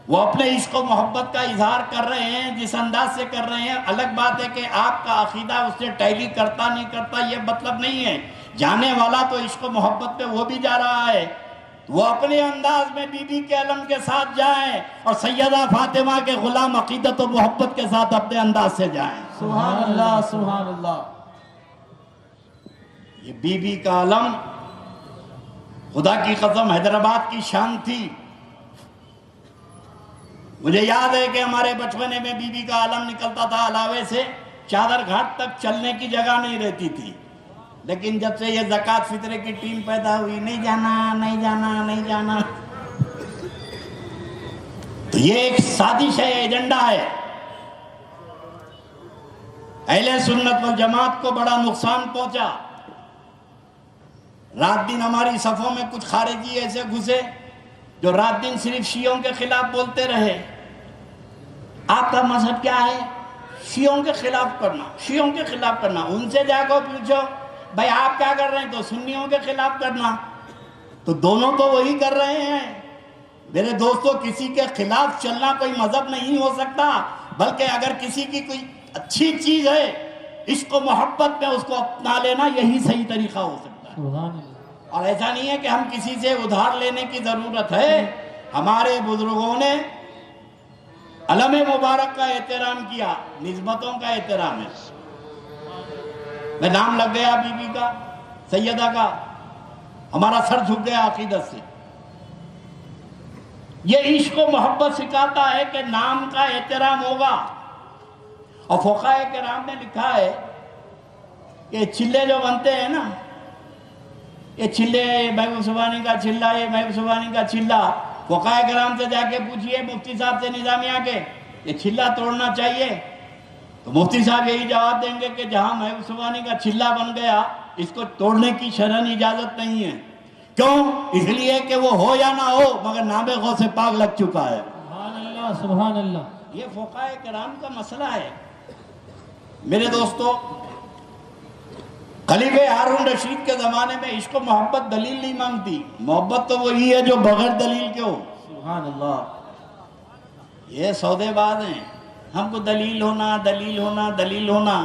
وہ اپنے عشق و محبت کا اظہار کر رہے ہیں جس انداز سے کر رہے ہیں. الگ بات ہے کہ آپ کا عقیدہ اس سے ٹیلی کرتا نہیں کرتا یہ مطلب نہیں ہے. جانے والا تو عشق و محبت پہ وہ بھی جا رہا ہے. وہ اپنے انداز میں بی بی کے علم کے ساتھ جائیں اور سیدہ فاطمہ کے غلام عقیدت و محبت کے ساتھ اپنے انداز سے جائیں. سبحان اللہ سبحان اللہ. یہ بی بی کا علم خدا کی قسم حیدرآباد کی شان تھی. مجھے یاد ہے کہ ہمارے بچپنے میں بی بی کا علم نکلتا تھا علاوے سے چادر گھاٹ تک چلنے کی جگہ نہیں رہتی تھی. لیکن جب سے یہ زکوٰۃ فطرے کی ٹیم پیدا ہوئی نہیں جانا نہیں جانا نہیں جانا تو یہ ایک سازش ہے, ایجنڈا ہے. اہل سنت والجماعت کو بڑا نقصان پہنچا. رات دن ہماری صفوں میں کچھ خارجی ایسے گھسے جو رات دن صرف شیعوں کے خلاف بولتے رہے. آپ کا مذہب کیا ہے؟ شیعوں کے خلاف کرنا, شیعوں کے خلاف کرنا. ان سے جا کر پوچھو بھائی آپ کیا کر رہے ہیں, تو سنیوں کے خلاف کرنا. تو دونوں تو وہی کر رہے ہیں. میرے دوستو, کسی کے خلاف چلنا کوئی مذہب نہیں ہو سکتا, بلکہ اگر کسی کی کوئی اچھی چیز ہے عشق و محبت میں اس کو اپنا لینا یہی صحیح طریقہ ہو سکتا ہے. سبحان اللہ. اور ایسا نہیں ہے کہ ہم کسی سے ادھار لینے کی ضرورت ہے. ہمارے بزرگوں نے علم مبارک کا احترام کیا, نسبتوں کا احترام ہے. میں نام لگ گیا بی بی کا, سیدہ کا, ہمارا سر جھک گیا عقیدت سے. یہ عشق و محبت سکھاتا ہے کہ نام کا احترام ہوگا. اور فقہائے کرام نے لکھا ہے کہ چلے جو بنتے ہیں نا, یہ چلے, محبوب سبحانی کا چلہ, یہ محبوب سبحانی کا چلہ, فقہائے کرام سے جا کے پوچھئے مفتی صاحب سے نظامیہ کے یہ چلہ توڑنا چاہیے, تو مفتی صاحب یہی جواب دیں گے کہ جہاں محبوب سبحانی کا چلہ بن گیا اس کو توڑنے کی شرعاً اجازت نہیں ہے. کیوں؟ اس لیے کہ وہ ہو یا نہ ہو مگر نام غوث پاک لگ چکا ہے. سبحان اللہ سبحان اللہ. یہ فقہائے کرام کا مسئلہ ہے. میرے دوستو, خلیفہ ہارون رشید کے زمانے میں عشق و محبت دلیل نہیں مانگتی. محبت تو وہی ہے جو بغیر دلیل کے ہو. سبحان اللہ. یہ سودے باز ہیں, ہم کو دلیل ہونا دلیل ہونا دلیل ہونا.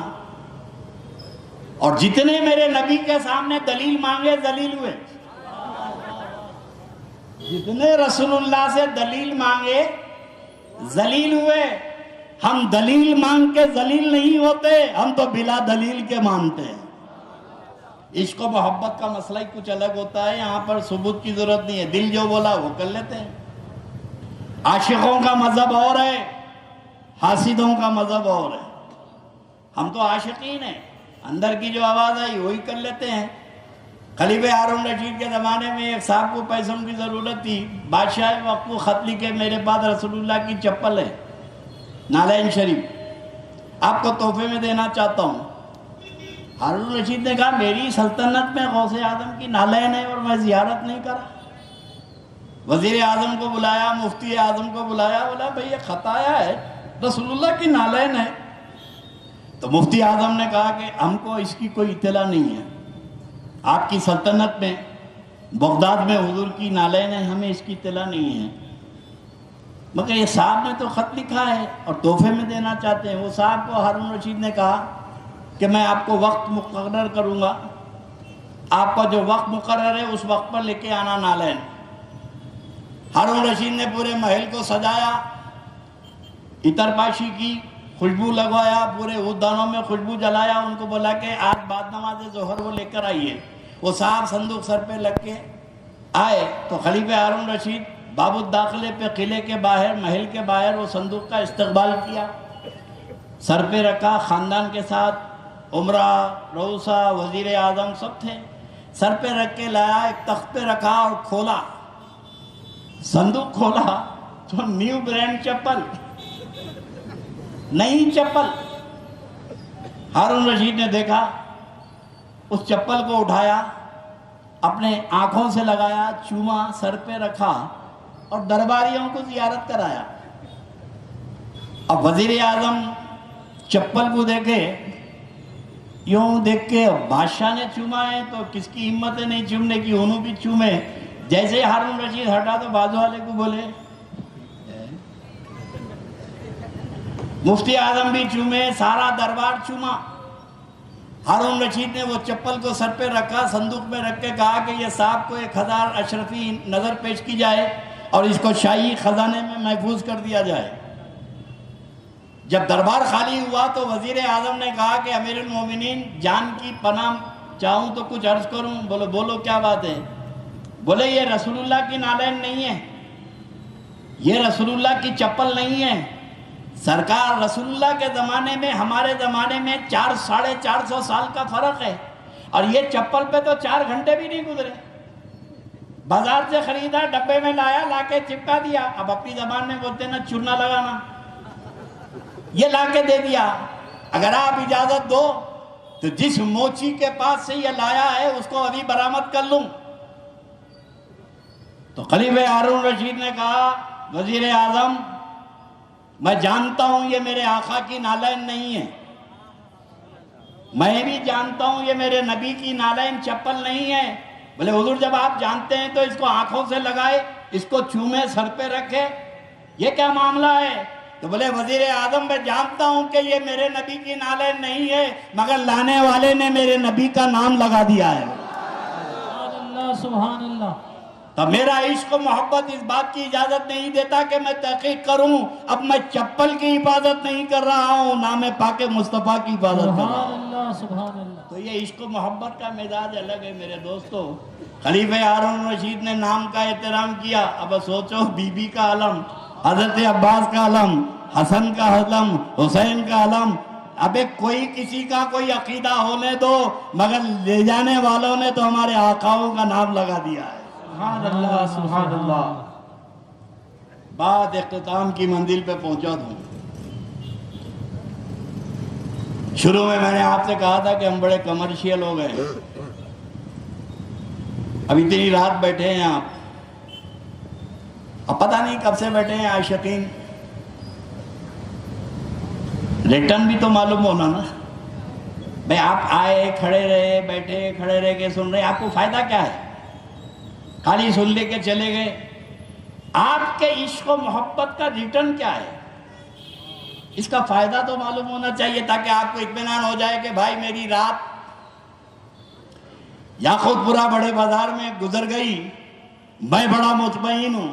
اور جتنے میرے نبی کے سامنے دلیل مانگے ذلیل ہوئے, جتنے رسول اللہ سے دلیل مانگے ذلیل ہوئے. ہم دلیل مانگ کے ذلیل نہیں ہوتے, ہم تو بلا دلیل کے مانتے ہیں. عشق و محبت کا مسئلہ ہی کچھ الگ ہوتا ہے. یہاں پر ثبوت کی ضرورت نہیں ہے, دل جو بولا وہ کر لیتے ہیں. عاشقوں کا مذہب اور ہے, حاسدوں کا مذہب اور ہے. ہم تو عاشقین ہیں, اندر کی جو آواز آئی وہی کر لیتے ہیں. خلیفہ ہارون رشید کے زمانے میں ایک صاحب کو پیسوں کی ضرورت تھی. بادشاہ وقت کو خط لکھے میرے پاس رسول اللہ کی چپل ہے, نالین شریف, آپ کو تحفے میں دینا چاہتا ہوں. ہارون رشید نے کہا میری سلطنت میں غوث اعظم کی نالین ہے اور میں زیارت نہیں کرا. وزیر اعظم کو بلایا, مفتی اعظم کو بلایا, بولا بھئی یہ خط آیا ہے رسول اللہ کی نالین ہے. تو مفتی اعظم نے کہا کہ ہم کو اس کی کوئی اطلاع نہیں ہے, آپ کی سلطنت میں بغداد میں حضور کی نالین ہے, ہمیں اس کی اطلاع نہیں ہے. مگر یہ صاحب نے تو خط لکھا ہے اور تحفے میں دینا چاہتے ہیں. وہ صاحب کو ہارون رشید نے کہا کہ میں آپ کو وقت مقرر کروں گا, آپ کا جو وقت مقرر ہے اس وقت پر لے کے آنا نالین. ہارون رشید نے پورے محل کو سجایا, عطر پاشی کی, خوشبو لگوایا, پورے ادانوں میں خوشبو جلایا. ان کو بولا کہ آج بعد نماز ظہر وہ لے کر آئیے. وہ صاحب صندوق سر پہ لگ کے آئے تو خلیفہ ہارون رشید باب الداخلے پہ قلعے کے باہر, محل کے باہر وہ صندوق کا استقبال کیا, سر پہ رکھا, خاندان کے ساتھ عمرہ, روسا, وزیر اعظم سب تھے. سر پہ رکھ کے لایا, ایک تخت پہ رکھا اور کھولا, صندوق کھولا تو نیو برانڈ چپل, نئی چپل. ہارون رشید نے دیکھا, اس چپل کو اٹھایا, اپنے آنکھوں سے لگایا, چوما, سر پہ رکھا اور درباریوں کو زیارت کرایا. اب وزیر اعظم چپل کو دیکھے, یوں دیکھ کے بادشاہ نے چوما ہے تو کس کی ہمت ہے نہیں چومنے کی, انہوں بھی چومے. جیسے ہارون رشید ہٹا تو بازو والے کو بولے مفتی اعظم بھی چومے، سارا دربار چوما۔ ہارون رشید نے وہ چپل کو سر پہ رکھا، صندوق میں رکھ کے کہا کہ یہ صاحب کو 1000 اشرفی نظر پیش کی جائے اور اس کو شاہی خزانے میں محفوظ کر دیا جائے۔ جب دربار خالی ہوا تو وزیر اعظم نے کہا کہ امیر المومنین جان کی پناہ چاہوں تو کچھ عرض کروں۔ بولو بولو کیا بات ہے؟ بولے یہ رسول اللہ کی نالین نہیں ہے، یہ رسول اللہ کی چپل نہیں ہے۔ سرکار رسول اللہ کے زمانے میں ہمارے زمانے میں 400-450 سال کا فرق ہے، اور یہ چپل پہ تو 4 گھنٹے بھی نہیں گزرے۔ بازار سے خریدا، ڈبے میں لایا، لا کے چپکا دیا۔ اب اپنی زبان میں بولتے نا چورنا لگانا، یہ لا کے دے دیا۔ اگر آپ اجازت دو تو جس موچی کے پاس سے یہ لایا ہے اس کو ابھی برآمد کر لوں۔ تو خلیفہ ہارون رشید نے کہا وزیر اعظم میں جانتا ہوں یہ میرے آقا کی نالین نہیں ہے، میں بھی جانتا ہوں یہ میرے نبی کی نالین چپل نہیں ہے۔ بولے حضور جب آپ جانتے ہیں تو اس کو آنکھوں سے لگائے، اس کو چومے، سر پہ رکھے، یہ کیا معاملہ ہے؟ تو بولے وزیر اعظم میں جانتا ہوں کہ یہ میرے نبی کی نالین نہیں ہے، مگر لانے والے نے میرے نبی کا نام لگا دیا ہے۔ سبحان اللہ سبحان اللہ۔ تو میرا عشق و محبت اس بات کی اجازت نہیں دیتا کہ میں تحقیق کروں۔ اب میں چپل کی حفاظت نہیں کر رہا ہوں، نہ میں پاک مصطفیٰ کی حفاظت کر رہا ہوں۔ سبحان اللہ سبحان اللہ۔ تو یہ عشق و محبت کا مزاج الگ ہے میرے دوستو۔ خلیفہ ہارون رشید نے نام کا احترام کیا۔ اب سوچو بی بی کا علم، حضرت عباس کا علم، حسن کا علم، حسین کا علم، ابے کوئی کسی کا کوئی عقیدہ ہونے دو، مگر لے جانے والوں نے تو ہمارے آقاؤں کا نام لگا دیا ہے۔ سبحان اللہ سبحان اللہ۔ بات اختتام کی منزل پہ پہنچا دوں۔ شروع میں نے آپ سے کہا تھا کہ ہم بڑے کمرشیل ہو گئے، اب اتنی رات بیٹھے ہیں آپ، اب پتہ نہیں کب سے بیٹھے ہیں عاشقین، ریٹرن بھی تو معلوم ہونا نا۔ بھئی آپ آئے، کھڑے رہے، بیٹھے، کھڑے رہ کے سن رہے، آپ کو فائدہ کیا ہے؟ خالی سن لے کے چلے گئے۔ آپ کے عشق و محبت کا ریٹرن کیا ہے؟ اس کا فائدہ تو معلوم ہونا چاہیے تاکہ آپ کو اطمینان ہو جائے کہ بھائی میری رات یاقوت پورہ بڑے بازار میں گزر گئی، میں بڑا مطمئن ہوں۔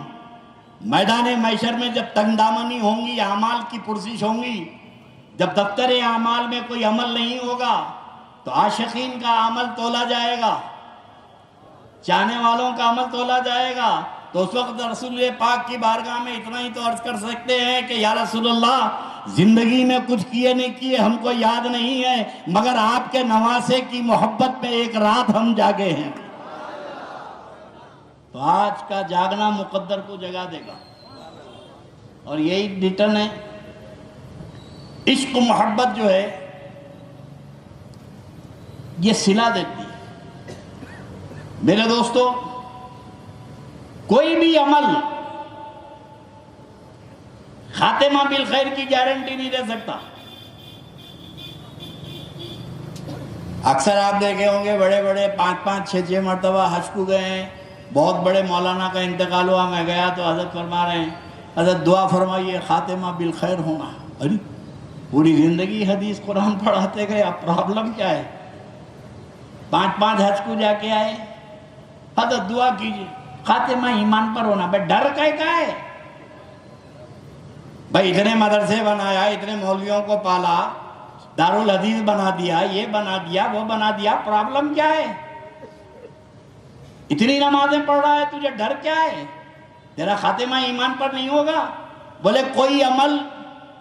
میدان محشر میں جب تنگ دامنی ہوں گی، اعمال کی پرسش ہوں گی، جب دفتر اعمال میں کوئی عمل نہیں ہوگا تو عاشقین کا عمل تولا جائے گا، چاہنے والوں کا عمل تولا جائے گا۔ تو اس وقت رسول پاک کی بارگاہ میں اتنا ہی تو عرض کر سکتے ہیں کہ یا رسول اللہ زندگی میں کچھ کیے نہیں کیے ہم کو یاد نہیں ہے، مگر آپ کے نواسے کی محبت میں ایک رات ہم جاگے ہیں۔ تو آج کا جاگنا مقدر کو جگا دے گا، اور یہی ریٹرن ہے۔ عشق و محبت جو ہے یہ صلہ دیتی ہے۔ میرے دوستو کوئی بھی عمل خاتمہ بالخیر کی گارنٹی نہیں دے سکتا۔ اکثر آپ دیکھے ہوں گے بڑے بڑے 5-5 6-6 مرتبہ حج کو گئے ہیں، بہت بڑے مولانا کا انتقال ہوا، میں گیا تو حضرت فرما رہے ہیں حضرت دعا فرمائیے خاتمہ بالخیر ہونا۔ ارے پوری زندگی حدیث قرآن پڑھاتے گئے، اب پرابلم کیا ہے؟ 5 حج کو جا کے آئے، حضرت دعا کیجیے خاتمہ ایمان پر ہونا۔ بھائی ڈر کا ہے؟ بھائی اتنے مدرسے بنایا، اتنے مولویوں کو پالا، دارالحدیث بنا دیا، یہ بنا دیا، وہ بنا دیا، پرابلم کیا ہے؟ اتنی نمازیں پڑھ رہا ہے، تجھے ڈر کیا ہے؟ تیرا خاتمہ ایمان پر نہیں ہوگا؟ بولے کوئی عمل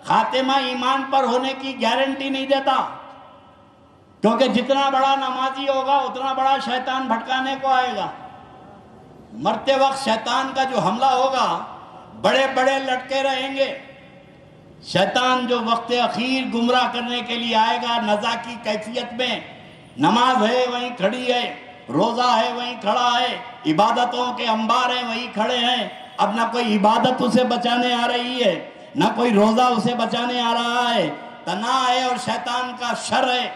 خاتمہ ایمان پر ہونے کی گارنٹی نہیں دیتا، کیونکہ جتنا بڑا نمازی ہوگا اتنا بڑا شیطان بھٹکانے کو آئے گا۔ مرتے وقت شیطان کا جو حملہ ہوگا بڑے بڑے لٹکے رہیں گے۔ شیطان جو وقت اخیر گمراہ کرنے کے لیے آئے گا نزا کی کیفیت میں، نماز ہے وہیں کھڑی ہے، روزہ ہے وہیں کھڑا ہے، عبادتوں کے انبار ہیں وہیں کھڑے ہیں۔ اب نہ کوئی عبادت اسے بچانے آ رہی ہے، نہ کوئی روزہ اسے بچانے آ رہا ہے، تناء ہے اور شیطان کا شر ہے،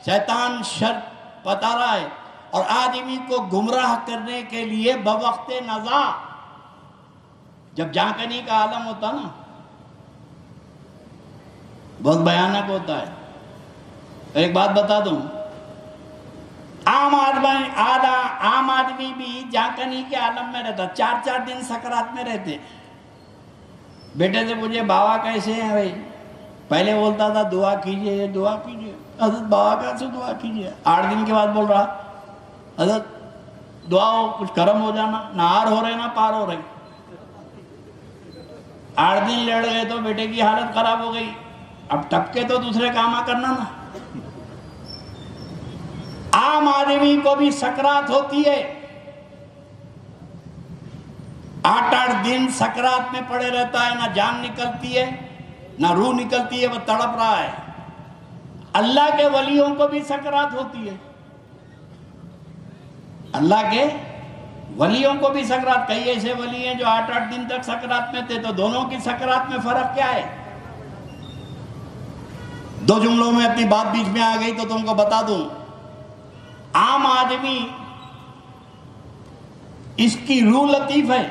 شیطان شر بتا رہا ہے۔ اور آدمی کو گمراہ کرنے کے لیے بوقت نزا جب جھانکنے کا عالم ہوتا نا، بہت بھیانک ہوتا ہے. ایک بات بتا دوں، عام آدمی بھی جانکنی کے عالم میں رہتا، 4 دن سکرات میں رہتے. بیٹے سے پوچھے بابا کیسے ہیں بھائی؟ پہلے بولتا تھا دعا کیجئے دعا کیجئے. حضرت بابا کیسے دعا کیجئے؟ 8 دن کے بعد بول رہا حضرت دعا ہو کچھ کرم ہو جانا، نہ آر ہو رہے نہ پار ہو رہے. 8 دن لڑ گئے تو بیٹے کی حالت خراب ہو گئی. اب ٹپکے تو دوسرے کام کرنا نا. عام آدمی کو بھی سکرات ہوتی ہے. 8 دن سکرات میں پڑے رہتا ہے، نہ جان نکلتی ہے نہ روح نکلتی ہے، وہ تڑپ رہا ہے. اللہ کے ولیوں کو بھی سکرات ہوتی ہے. اللہ کے ولیوں کو بھی سکرات. کئی ایسے ولی ہیں جو 8 دن تک سکرات میں تھے. تو دونوں کی سکرات میں فرق کیا ہے؟ 2 جملوں میں اپنی بات بیچ میں آ گئی تو تم کو بتا دوں. عام آدمی اس کی روح لطیف ہے،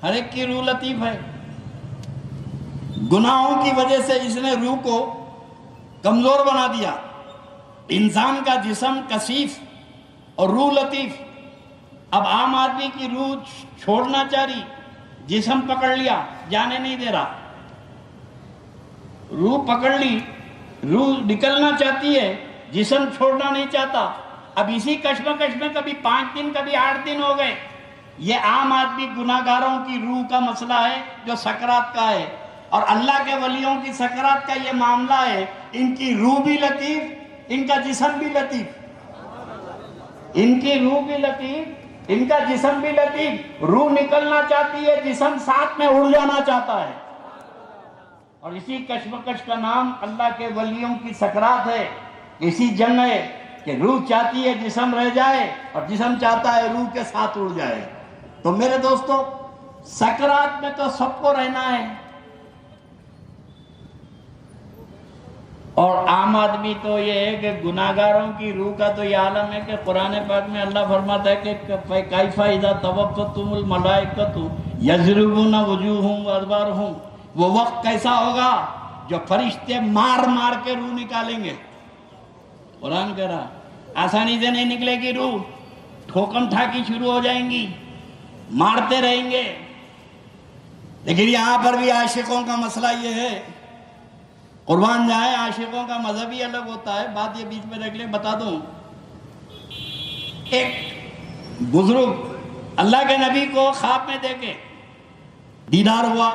ہر ایک کی روح لطیف ہے. گناہوں کی وجہ سے اس نے روح کو کمزور بنا دیا. انسان کا جسم کثیف اور روح لطیف. اب عام آدمی کی روح چھوڑنا چاہ رہی، جسم پکڑ لیا جانے نہیں دے رہا. روح پکڑ لی، روح نکلنا چاہتی ہے، جسم چھوڑنا نہیں چاہتا. اب اسی کشمکش میں کبھی 5 دن کبھی 8 دن ہو گئے. یہ عام آدمی گناہگاروں کی روح کا مسئلہ ہے جو سکرات کا ہے. اور اللہ کے ولیوں کی سکرات کا یہ معاملہ ہے، ان کی روح بھی لطیف، ان کا جسم بھی لطیف. ان کی روح بھی لطیف، ان کا جسم بھی لطیف. روح نکلنا چاہتی ہے، جسم ساتھ میں اڑ جانا چاہتا ہے. اور اسی کشمکش کا نام اللہ کے ولیوں کی سکرات ہے. اسی جنگ ہے کہ روح چاہتی ہے جسم رہ جائے اور جسم چاہتا ہے روح کے ساتھ اڑ جائے. تو میرے دوستو، سکرات میں تو سب کو رہنا ہے. اور عام آدمی تو یہ ہے کہ گناہگاروں کی روح کا تو یہ عالم ہے کہ قرآن پاک میں اللہ فرماتا ہے کہ کیف اذا توفتم الملائکۃ یضربون وجوہہم وادبارہم. وہ وقت کیسا ہوگا جو فرشتے مار مار کے روح نکالیں گے. قرآن کہہ رہا آسانی سے نہیں نکلے گی روح، ٹھوکم ٹھاکی شروع ہو جائیں گی، مارتے رہیں گے. لیکن یہاں پر بھی عاشقوں کا مسئلہ یہ ہے، قربان جائے عاشقوں کا مذہب ہی الگ ہوتا ہے. بات یہ بیچ میں رکھ لیں، بتا دوں. ایک بزرگ اللہ کے نبی کو خواب میں دیکھے، دیدار ہوا.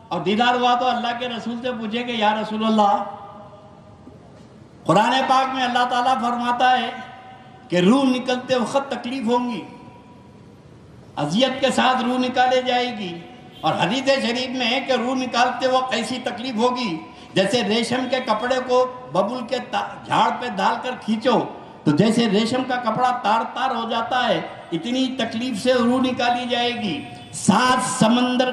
اور دیدار ہوا تو اللہ کے رسول سے پوچھے کہ یا رسول اللہ، قرآن پاک میں اللہ تعالیٰ فرماتا ہے کہ روح نکلتے وقت تکلیف ہوں گی، اذیت کے ساتھ روح نکالے جائے گی. اور حدیث شریف میں ہے کہ روح نکالتے وقت ایسی تکلیف ہوگی جیسے ریشم کے کپڑے کو ببول کے جھاڑ پہ ڈال کر کھینچو تو جیسے ریشم کا کپڑا تار تار ہو جاتا ہے، اتنی تکلیف سے روح نکالی جائے گی. 7 سمندر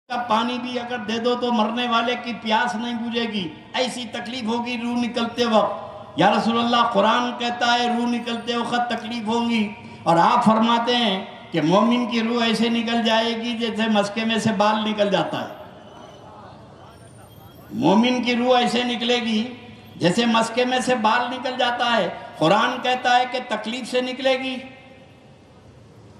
کا پانی بھی اگر دے دو تو مرنے والے کی پیاس نہیں بجھے گی، ایسی تکلیف ہوگی روح نکلتے وقت. یا رسول اللہ، قرآن کہتا ہے روح نکلتے وقت تکلیف ہوگی، اور آپ فرماتے ہیں کہ مومن کی روح ایسے نکل جائے گی جیسے مسکے میں سے بال نکل جاتا ہے. مومن کی روح ایسے نکلے گی جیسے مسکے میں سے بال نکل جاتا ہے. قرآن کہتا ہے کہ تکلیف سے نکلے گی،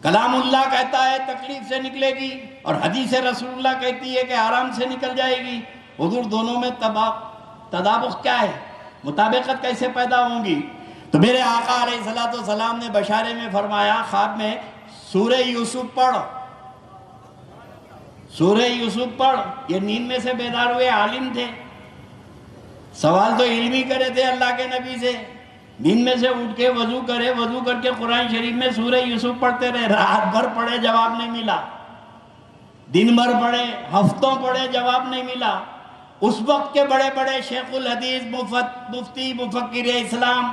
کلام اللہ کہتا ہے تکلیف سے نکلے گی، اور حدیث رسول اللہ کہتی ہے کہ آرام سے نکل جائے گی. حضور دونوں میں تدابق کیا ہے، مطابقت کیسے پیدا ہوں گی؟ تو میرے آقا علیہ السلام نے بشارے میں فرمایا خواب میں، سورہ یوسف پڑھ، سورہ یوسف پڑھ. یہ نیند میں سے بیدار ہوئے عالم تھے، سوال تو علمی کرے تھے اللہ کے نبی سے. نیند میں سے اٹھ کے وضو کرے، وضو کر کے قرآن شریف میں سورہ یوسف پڑھتے رہے. رات بھر پڑھے، جواب نہیں ملا. دن بھر پڑھے، ہفتوں پڑھے، جواب نہیں ملا. اس وقت کے بڑے بڑے شیخ الحدیث، مفتی، مفکر اسلام،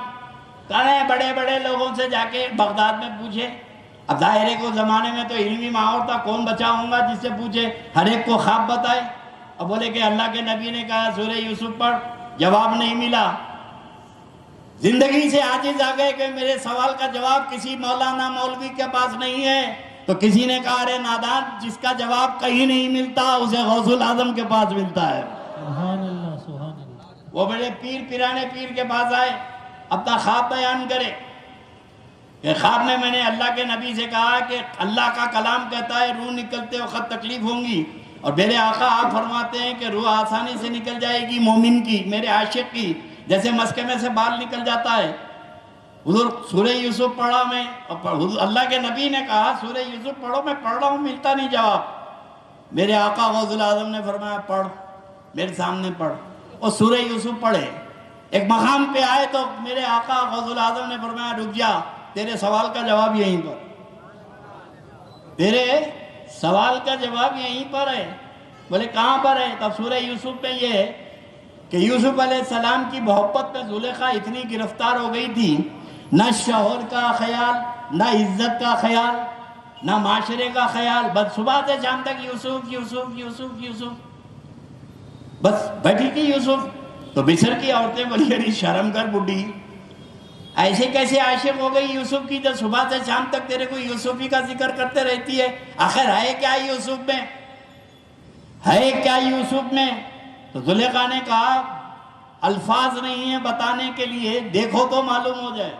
کہنے بڑے بڑے لوگوں سے جا کے بغداد میں پوچھے. اب ظاہرے کو زمانے میں تو علمی ماحول تھا، کون بچا ہوں گا جس سے پوچھے، ہر ایک کو خواب بتائے. اب بولے کہ اللہ کے نبی نے کہا سورہ یوسف پڑھ، جواب نہیں ملا. زندگی سے عاجز آ گئے کہ میرے سوال کا جواب کسی مولانا مولوی کے پاس نہیں ہے. تو کسی نے کہا ارے نادان، جس کا جواب کہیں نہیں ملتا اسے غوث الاعظم کے پاس ملتا ہے. سبحان اللہ، سبحان وہ بڑے پیر پیرانے پیر کے پاس آئے، اپنا خواب بیان کرے کہ خواب میں نے اللہ کے نبی سے کہا کہ اللہ کا کلام کہتا ہے روح نکلتے وقت تکلیف ہوں گی، اور میرے آقا آپ فرماتے ہیں کہ روح آسانی سے نکل جائے گی مومن کی، میرے عاشق کی، جیسے مسکے میں سے بال نکل جاتا ہے۔ حضور سورہ یوسف پڑھا میں، اللہ کے نبی نے کہا سورہ یوسف پڑھو، میں پڑھ رہا ہوں، ملتا نہیں جواب۔ میرے آقا غوث الاعظم نے فرمایا پڑھ، میرے سامنے پڑھ، اور سورہ یوسف پڑھے۔ ایک مقام پہ آئے تو میرے آقا غوث الاعظم نے فرمایا رک جا، تیرے سوال کا جواب یہیں پر، تیرے سوال کا جواب یہیں پر ہے۔ بولے کہاں پر ہے؟ تب سورہ یوسف میں یہ ہے کہ یوسف علیہ السلام کی محبت پہ زلیخا اتنی گرفتار ہو گئی تھی، نہ شوہر کا خیال، نہ عزت کا خیال، نہ معاشرے کا خیال، بس صبح سے شام تک یوسف یوسف یوسف یوسف، بس بیٹھی تھی یوسف۔ تو مصر کی عورتیں بولی ارے شرم کر بڈھی، ایسے کیسے عاشق ہو گئی یوسف کی جو صبح سے شام تک تیرے کو یوسف ہی کا ذکر کرتے رہتی ہے؟ آخر ہے کیا یوسف میں، ہے کیا یوسف میں؟ تو زلیخا نے کہا الفاظ نہیں ہیں بتانے کے لیے، دیکھو تو معلوم ہو جائے۔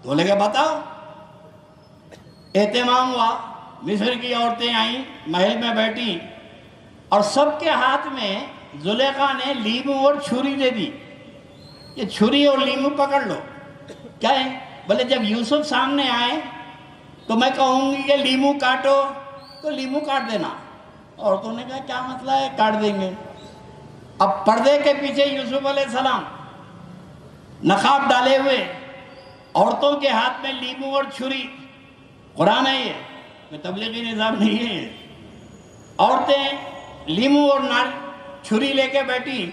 تو لے کے بتاؤ۔ اہتمام ہوا، مصر کی عورتیں آئیں، محل میں بیٹھی، اور سب کے ہاتھ میں زلیخا نے لیمو اور چھری دے دی، یہ چھری اور لیمو پکڑ لو۔ کیا ہے؟ بولے جب یوسف سامنے آئے تو میں کہوں گی کہ لیمو کاٹو تو لیمو کاٹ دینا۔ عورتوں نے کہا کیا مسئلہ ہے، کاٹ دیں گے۔ اب پردے کے پیچھے یوسف علیہ السلام نقاب ڈالے ہوئے، عورتوں کے ہاتھ میں لیمو اور چھری۔ قرآن ہے یہ تبلیغی نظام نہیں ہے۔ عورتیں لیمو اور چھری لے کے بیٹھی،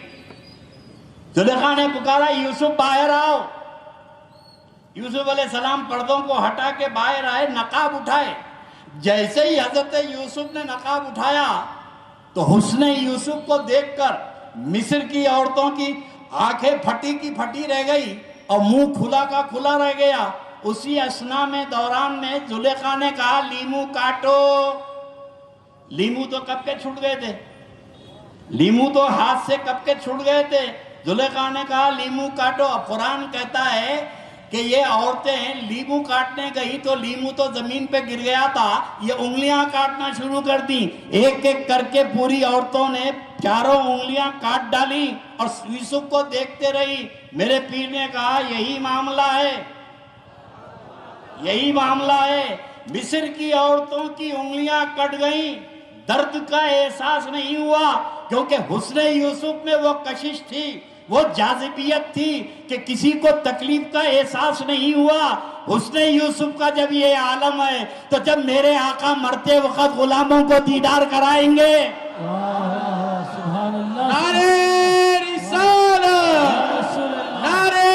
زلیخا نے پکارا یوسف باہر آؤ۔ یوسف علیہ السلام پردوں کو ہٹا کے باہر آئے، نقاب اٹھائے۔ جیسے ہی حضرت یوسف نے نقاب اٹھایا تو حسن یوسف کو دیکھ کر مصر کی عورتوں کی آنکھیں پھٹی کی پھٹی رہ گئی اور منہ کھلا کا کھلا رہ گیا۔ اسی اثنا میں دوران میں زلیخا نے کہا لیمو کاٹو۔ لیمو تو کب کے چھوٹ گئے تھے، لیمو تو ہاتھ سے کب کے چھوٹ گئے تھے۔ زلیخا نے کہا لیمو کاٹو۔ اب قرآن کہتا ہے کہ یہ عورتیں لیمو کاٹنے گئی تو لیمو تو زمین پہ گر گیا تھا، یہ انگلیاں کاٹنا شروع کر دی۔ ایک ایک کر کے پوری عورتوں نے چاروں انگلیاں کاٹ ڈالی اور یوسف کو دیکھتے رہی۔ میرے پیر نے کہا یہی معاملہ ہے، یہی معاملہ ہے۔ مصر کی عورتوں کی انگلیاں کٹ گئیں، درد کا احساس نہیں ہوا، کیونکہ حسن یوسف میں وہ کشش تھی، وہ جاذبیت تھی کہ کسی کو تکلیف کا احساس نہیں ہوا۔ حسن یوسف کا جب یہ عالم ہے تو جب میرے آقا مرتے وقت غلاموں کو دیدار کرائیں گے۔ سبحان اللہ، نعرہ رسالت، نعرہ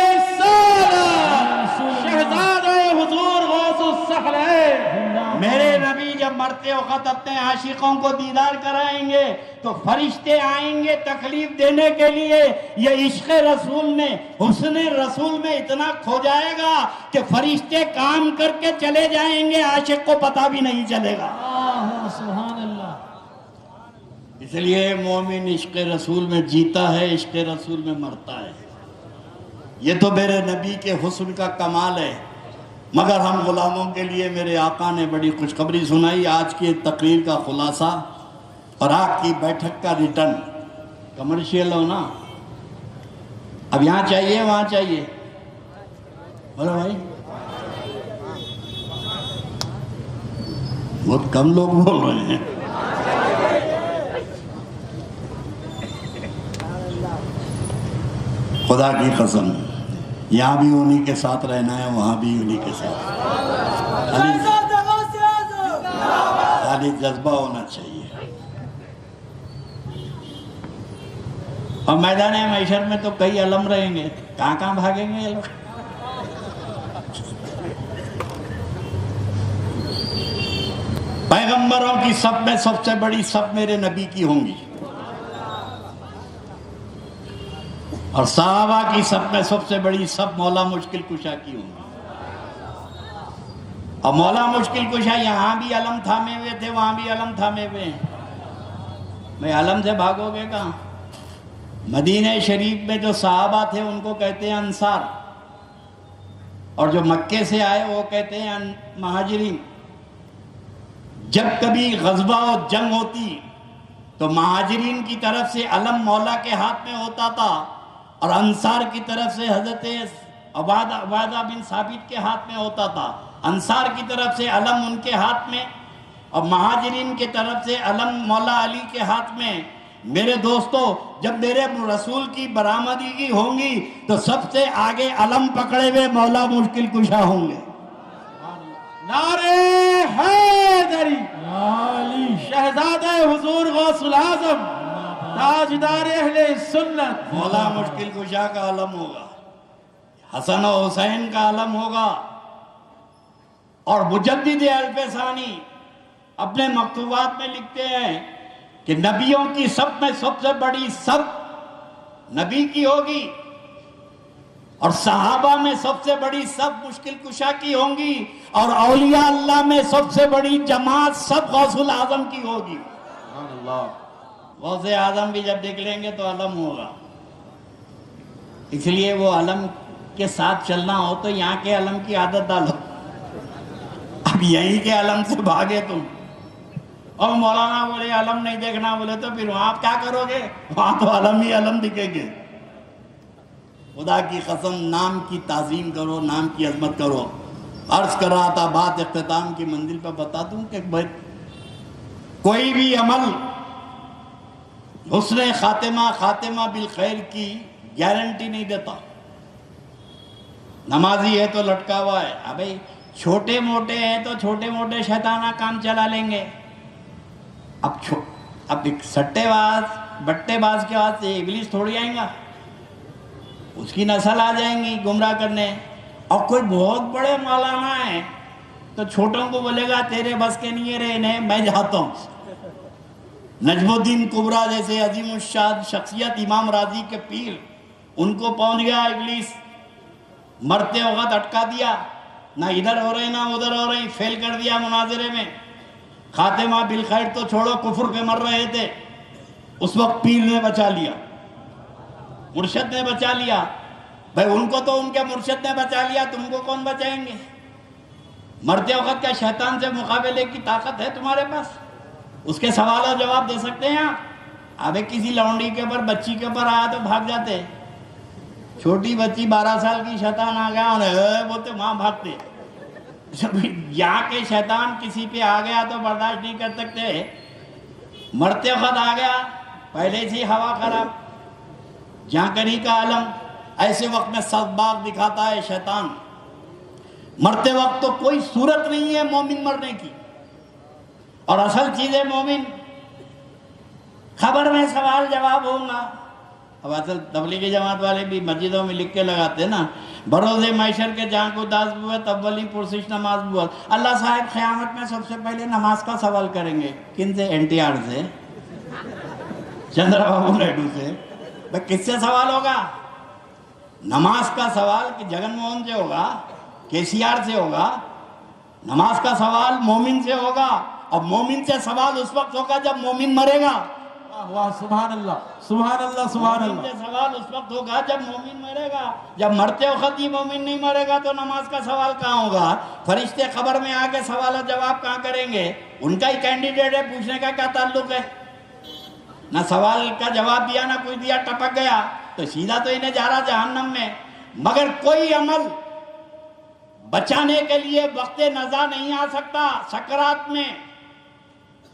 رسالت، شہزادہ حضور غوث الصقلین۔ میرے نبی جب مرتے وقت اپنے عاشقوں کو دیدار کرائیں گے تو فرشتے آئیں گے تکلیف دینے کے لیے۔ یہ عشق رسول میں، حسن رسول میں اتنا کھو جائے گا کہ فرشتے کام کر کے چلے جائیں گے، عاشق کو پتہ بھی نہیں چلے گا۔ سبحان اللہ۔ اس لیے مومن عشق رسول میں جیتا ہے، عشق رسول میں مرتا ہے۔ یہ تو میرے نبی کے حسن کا کمال ہے، مگر ہم غلاموں کے لیے میرے آقا نے بڑی خوشخبری سنائی۔ آج کی تقریر کا خلاصہ اور آج کی بیٹھک کا ریٹرن کمرشیل ہو نا، اب یہاں چاہیے وہاں چاہیے، بولو بھائی، بہت کم لوگ بول رہے ہیں۔ خدا کی قسم یہاں بھی انہی کے ساتھ رہنا ہے، وہاں بھی انہی کے ساتھ، خالی جذبہ ہونا چاہیے۔ اور میدان محشر میں تو کئی علم رہیں گے، کہاں کہاں بھاگیں گے یہ لوگ۔ پیغمبروں کی سب میں سب سے بڑی سب میرے نبی کی ہوں گی، اور صحابہ کی سب میں سب سے بڑی سب مولا مشکل کشا کی ہوں گی۔ اور مولا مشکل کشا یہاں بھی علم تھامے ہوئے تھے، وہاں بھی علم تھامے ہوئے ہیں۔ میں علم سے بھاگو گے کہاں؟ مدینہ شریف میں جو صحابہ تھے ان کو کہتے ہیں انصار، اور جو مکے سے آئے وہ کہتے ہیں مہاجرین۔ جب کبھی غزوہ و جنگ ہوتی تو مہاجرین کی طرف سے علم مولا کے ہاتھ میں ہوتا تھا، اور انصار کی طرف سے حضرت عبادہ بن ثابت کے ہاتھ میں ہوتا تھا۔ انصار کی طرف سے علم ان کے ہاتھ میں، اور مہاجرین کی طرف سے علم مولا علی کے ہاتھ میں۔ میرے دوستو، جب میرے رسول کی برآمدگی ہوں گی تو سب سے آگے علم پکڑے ہوئے مولا مشکل کشا ہوں گے۔ نعرہ حیدری، یا علی، شہزادہ حضور غوث العظم، تاجدار اہل سنت، مولا مشکل کشا کا علم ہوگا، حسن و حسین کا علم ہوگا۔ اور مجدد الف ثانی اپنے مکتوبات میں لکھتے ہیں کہ نبیوں کی سب میں سب سے بڑی سب نبی کی ہوگی، اور صحابہ میں سب سے بڑی سب مشکل کشا کی ہوں گی، اور اولیاء اللہ میں سب سے بڑی جماعت سب غوث العظم کی ہوگی۔ غوث اعظم بھی جب نکلیں گے تو علم ہوگا۔ اس لیے وہ علم کے ساتھ چلنا ہو تو یہاں کے علم کی عادت ڈالو، اب یہیں کے علم سے بھاگے تم۔ اور مولانا بولے علم نہیں دیکھنا، بولے تو پھر وہاں آپ کیا کرو گے؟ وہاں تو علم ہی علم دکھیں گے۔ خدا کی قسم، نام کی تعظیم کرو، نام کی عظمت کرو۔ عرض کر رہا تھا، بات اختتام کی منزل پہ بتا دوں کہ کوئی بھی عمل حسن خاتمہ بالخیر کی گارنٹی نہیں دیتا۔ نمازی ہے تو لٹکا ہوا ہے، ابھی چھوٹے موٹے ہیں تو چھوٹے موٹے شیطانہ کام چلا لیں گے۔ اب ایک سٹے باز بٹے باز کے بعد سے ابلیس تھوڑی آئیں گا، اس کی نسل آ جائیں گی گمراہ کرنے۔ اور کوئی بہت بڑے مولانا ہے تو چھوٹوں کو بولے گا تیرے بس کے نہیں رہے انہیں میں جاتا ہوں۔ نجم الدین کبریٰ جیسے عظیم الشان شخصیت امام راضی کے پیر، ان کو پہنچ گیا ابلیس، مرتے وقت اٹکا دیا، نہ ادھر ہو رہے نہ ادھر ہو رہے، فیل کر دیا مناظرے میں۔ خاتمہ بالخیر تو چھوڑو، کفر پہ مر رہے تھے، اس وقت پیر نے بچا لیا، مرشد نے بچا لیا۔ بھائی ان کو تو ان کے مرشد نے بچا لیا، تم کو کون بچائیں گے؟ مرتے وقت کیا شیطان سے مقابلے کی طاقت ہے تمہارے پاس؟ اس کے سوال و جواب دے سکتے ہیں آپ؟ ابھی کسی لونڈی کے اوپر بچی کے اوپر آیا تو بھاگ جاتے، چھوٹی بچی 12 سال کی شیطان آ گیا بولتے وہاں بھاگتے۔ یہاں کے شیطان کسی پہ آ گیا تو برداشت نہیں کر سکتے، مرتے وقت آ گیا، پہلے سے ہوا خراب، جانکری کا عالم، ایسے وقت میں سباق دکھاتا ہے شیطان۔ مرتے وقت تو کوئی صورت نہیں ہے مومن مرنے کی، اور اصل چیز ہے مومن۔ خبر میں سوال جواب ہوگا۔ اب اصل تبلیغی جماعت والے بھی مسجدوں میں لکھ کے لگاتے ہیں نا، بروز محشر کے جہاں کو داس بوت اولی پرسش نماز بوت۔ اللہ صاحب قیامت میں سب سے پہلے نماز کا سوال کریں گے۔ کن سے؟ این ٹی آر سے، چندرا بابو نائیڈو سے۔ بھائی کس سے سوال ہوگا؟ نماز کا سوال کہ جگن موہن سے ہوگا، کے سی آر سے ہوگا؟ نماز کا سوال مومن سے ہوگا، اور مومن سے سوال اس وقت ہوگا جب مومن مرے گا۔ واہ سبحان اللہ سبحان اللہ سبحان مومن اللہ۔ سے سوال اس وقت ہوگا جب مومن مرے گا۔ جب مرتے وقت ہی مومن نہیں مرے گا تو نماز کا سوال کہاں ہوگا؟ فرشتے قبر میں آ کے سوال و جواب کہاں کریں گے؟ ان کا ہی کینڈیڈیٹ ہے، پوچھنے کا کیا تعلق ہے؟ نہ سوال کا جواب دیا نہ کوئی دیا، ٹپک گیا تو سیدھا تو انہیں جا رہا جہنم میں۔ مگر کوئی عمل بچانے کے لیے وقت نزا نہیں آ سکتا۔ سکرات میں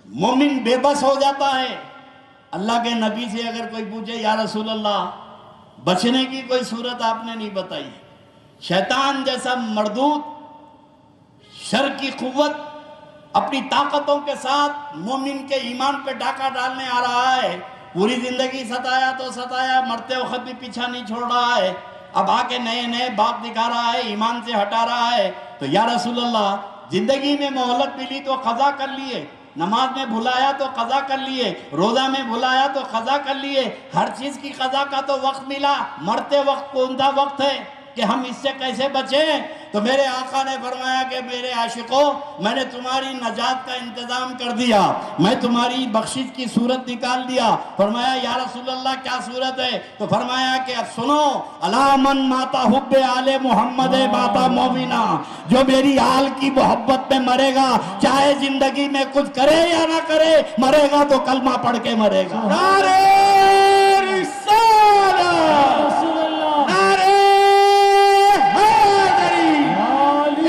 مومن بے بس ہو جاتا ہے۔ اللہ کے نبی سے اگر کوئی پوچھے یا رسول اللہ بچنے کی کوئی صورت آپ نے نہیں بتائی، شیطان جیسا مردود شر کی قوت اپنی طاقتوں کے ساتھ مومن کے ایمان پہ ڈاکہ ڈالنے آ رہا ہے، پوری زندگی ستایا تو ستایا، مرتے وقت بھی پیچھا نہیں چھوڑ رہا ہے، اب آ کے نئے نئے باغ دکھا رہا ہے، ایمان سے ہٹا رہا ہے۔ تو یا رسول اللہ زندگی میں مہلت ملی تو قضا کر لیے، نماز میں بھلایا تو قضا کر لیے، روزہ میں بھلایا تو قضا کر لیے، ہر چیز کی قضا کا تو وقت ملا، مرتے وقت کون سا وقت ہے کہ ہم اس سے کیسے بچیں؟ تو میرے آقا نے فرمایا کہ میرے عاشقوں میں نے تمہاری نجات کا انتظام کر دیا، میں تمہاری بخشش کی صورت نکال دیا۔ فرمایا یا رسول اللہ کیا صورت ہے؟ تو فرمایا کہ اب سنو، الا من ماتا حب آل محمد ماتا مومنا، جو میری آل کی محبت میں مرے گا چاہے زندگی میں کچھ کرے یا نہ کرے، مرے گا تو کلمہ پڑھ کے مرے گا۔ نعرہ رسالت، رسول اللہ نعرہ حیدری،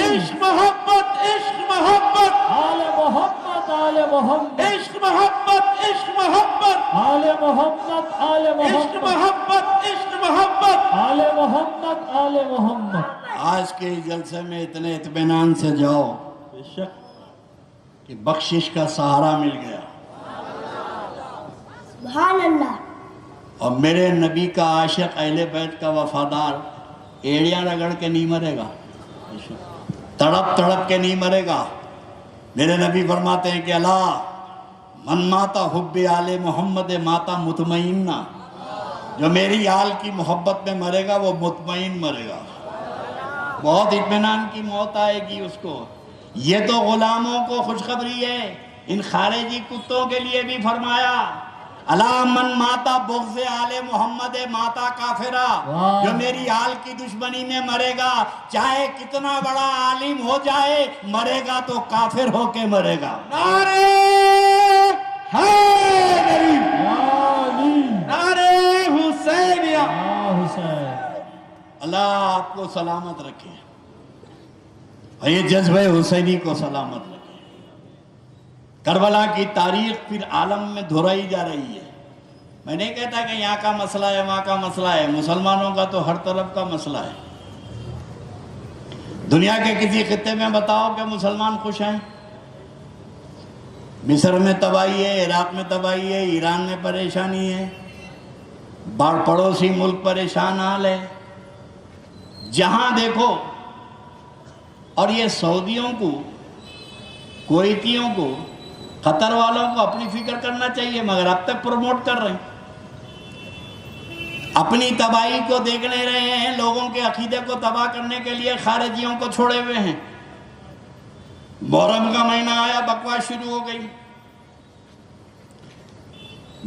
عشق محبت، عشق محبت، آل محمد آل محمد عشق محبت، عشق محبت، آل محمد آل عشق محمد محبت، عشق محبت۔ آل محمد آل محمد۔ آج کے اس جلسے میں اتنے اطمینان سے جاؤ کہ بخشش کا سہارا مل گیا، سبحان اللہ۔ اور میرے نبی کا عاشق اہل بیت کا وفادار ایڑیاں رگڑ کے نہیں مرے گا، تڑپ تڑپ کے نہیں مرے گا۔ میرے نبی فرماتے ہیں کہ اللہ من ماتا حب آل محمد ماتا مطمئنہ، جو میری آل کی محبت میں مرے گا وہ مطمئن مرے گا، بہت اطمینان کی موت آئے گی اس کو۔ یہ تو غلاموں کو خوشخبری ہے، ان خارجی کتوں کے لیے بھی فرمایا الا من ماتا بغض آل محمد ماتا کافرہ، جو میری آل کی دشمنی میں مرے گا چاہے کتنا بڑا عالم ہو جائے مرے گا تو کافر ہو کے مرے گا۔ نعرہ حیدری، نعرہ حسینیہ۔ یا حسین، اللہ آپ کو سلامت رکھے اور یہ جذبہ حسینی کو سلامت رکھے۔ کربلا کی تاریخ پھر عالم میں دہرائی جا رہی ہے۔ میں نہیں کہتا کہ یہاں کا مسئلہ ہے وہاں کا مسئلہ ہے، مسلمانوں کا تو ہر طرف کا مسئلہ ہے۔ دنیا کے کسی خطے میں بتاؤ کہ مسلمان خوش ہیں؟ مصر میں تباہی ہے، عراق میں تباہی ہے، ایران میں پریشانی ہے، پڑوسی ملک پریشان حال ہے، جہاں دیکھو۔ اور یہ سعودیوں کو، کویتیوں کو، قطر والوں کو اپنی فکر کرنا چاہیے، مگر اب تک پروموٹ کر رہے ہیں، اپنی تباہی کو دیکھنے رہے ہیں، لوگوں کے عقیدے کو تباہ کرنے کے لیے خارجیوں کو چھوڑے ہوئے ہیں۔ محرم کا مہینہ آیا، بکواس شروع ہو گئی۔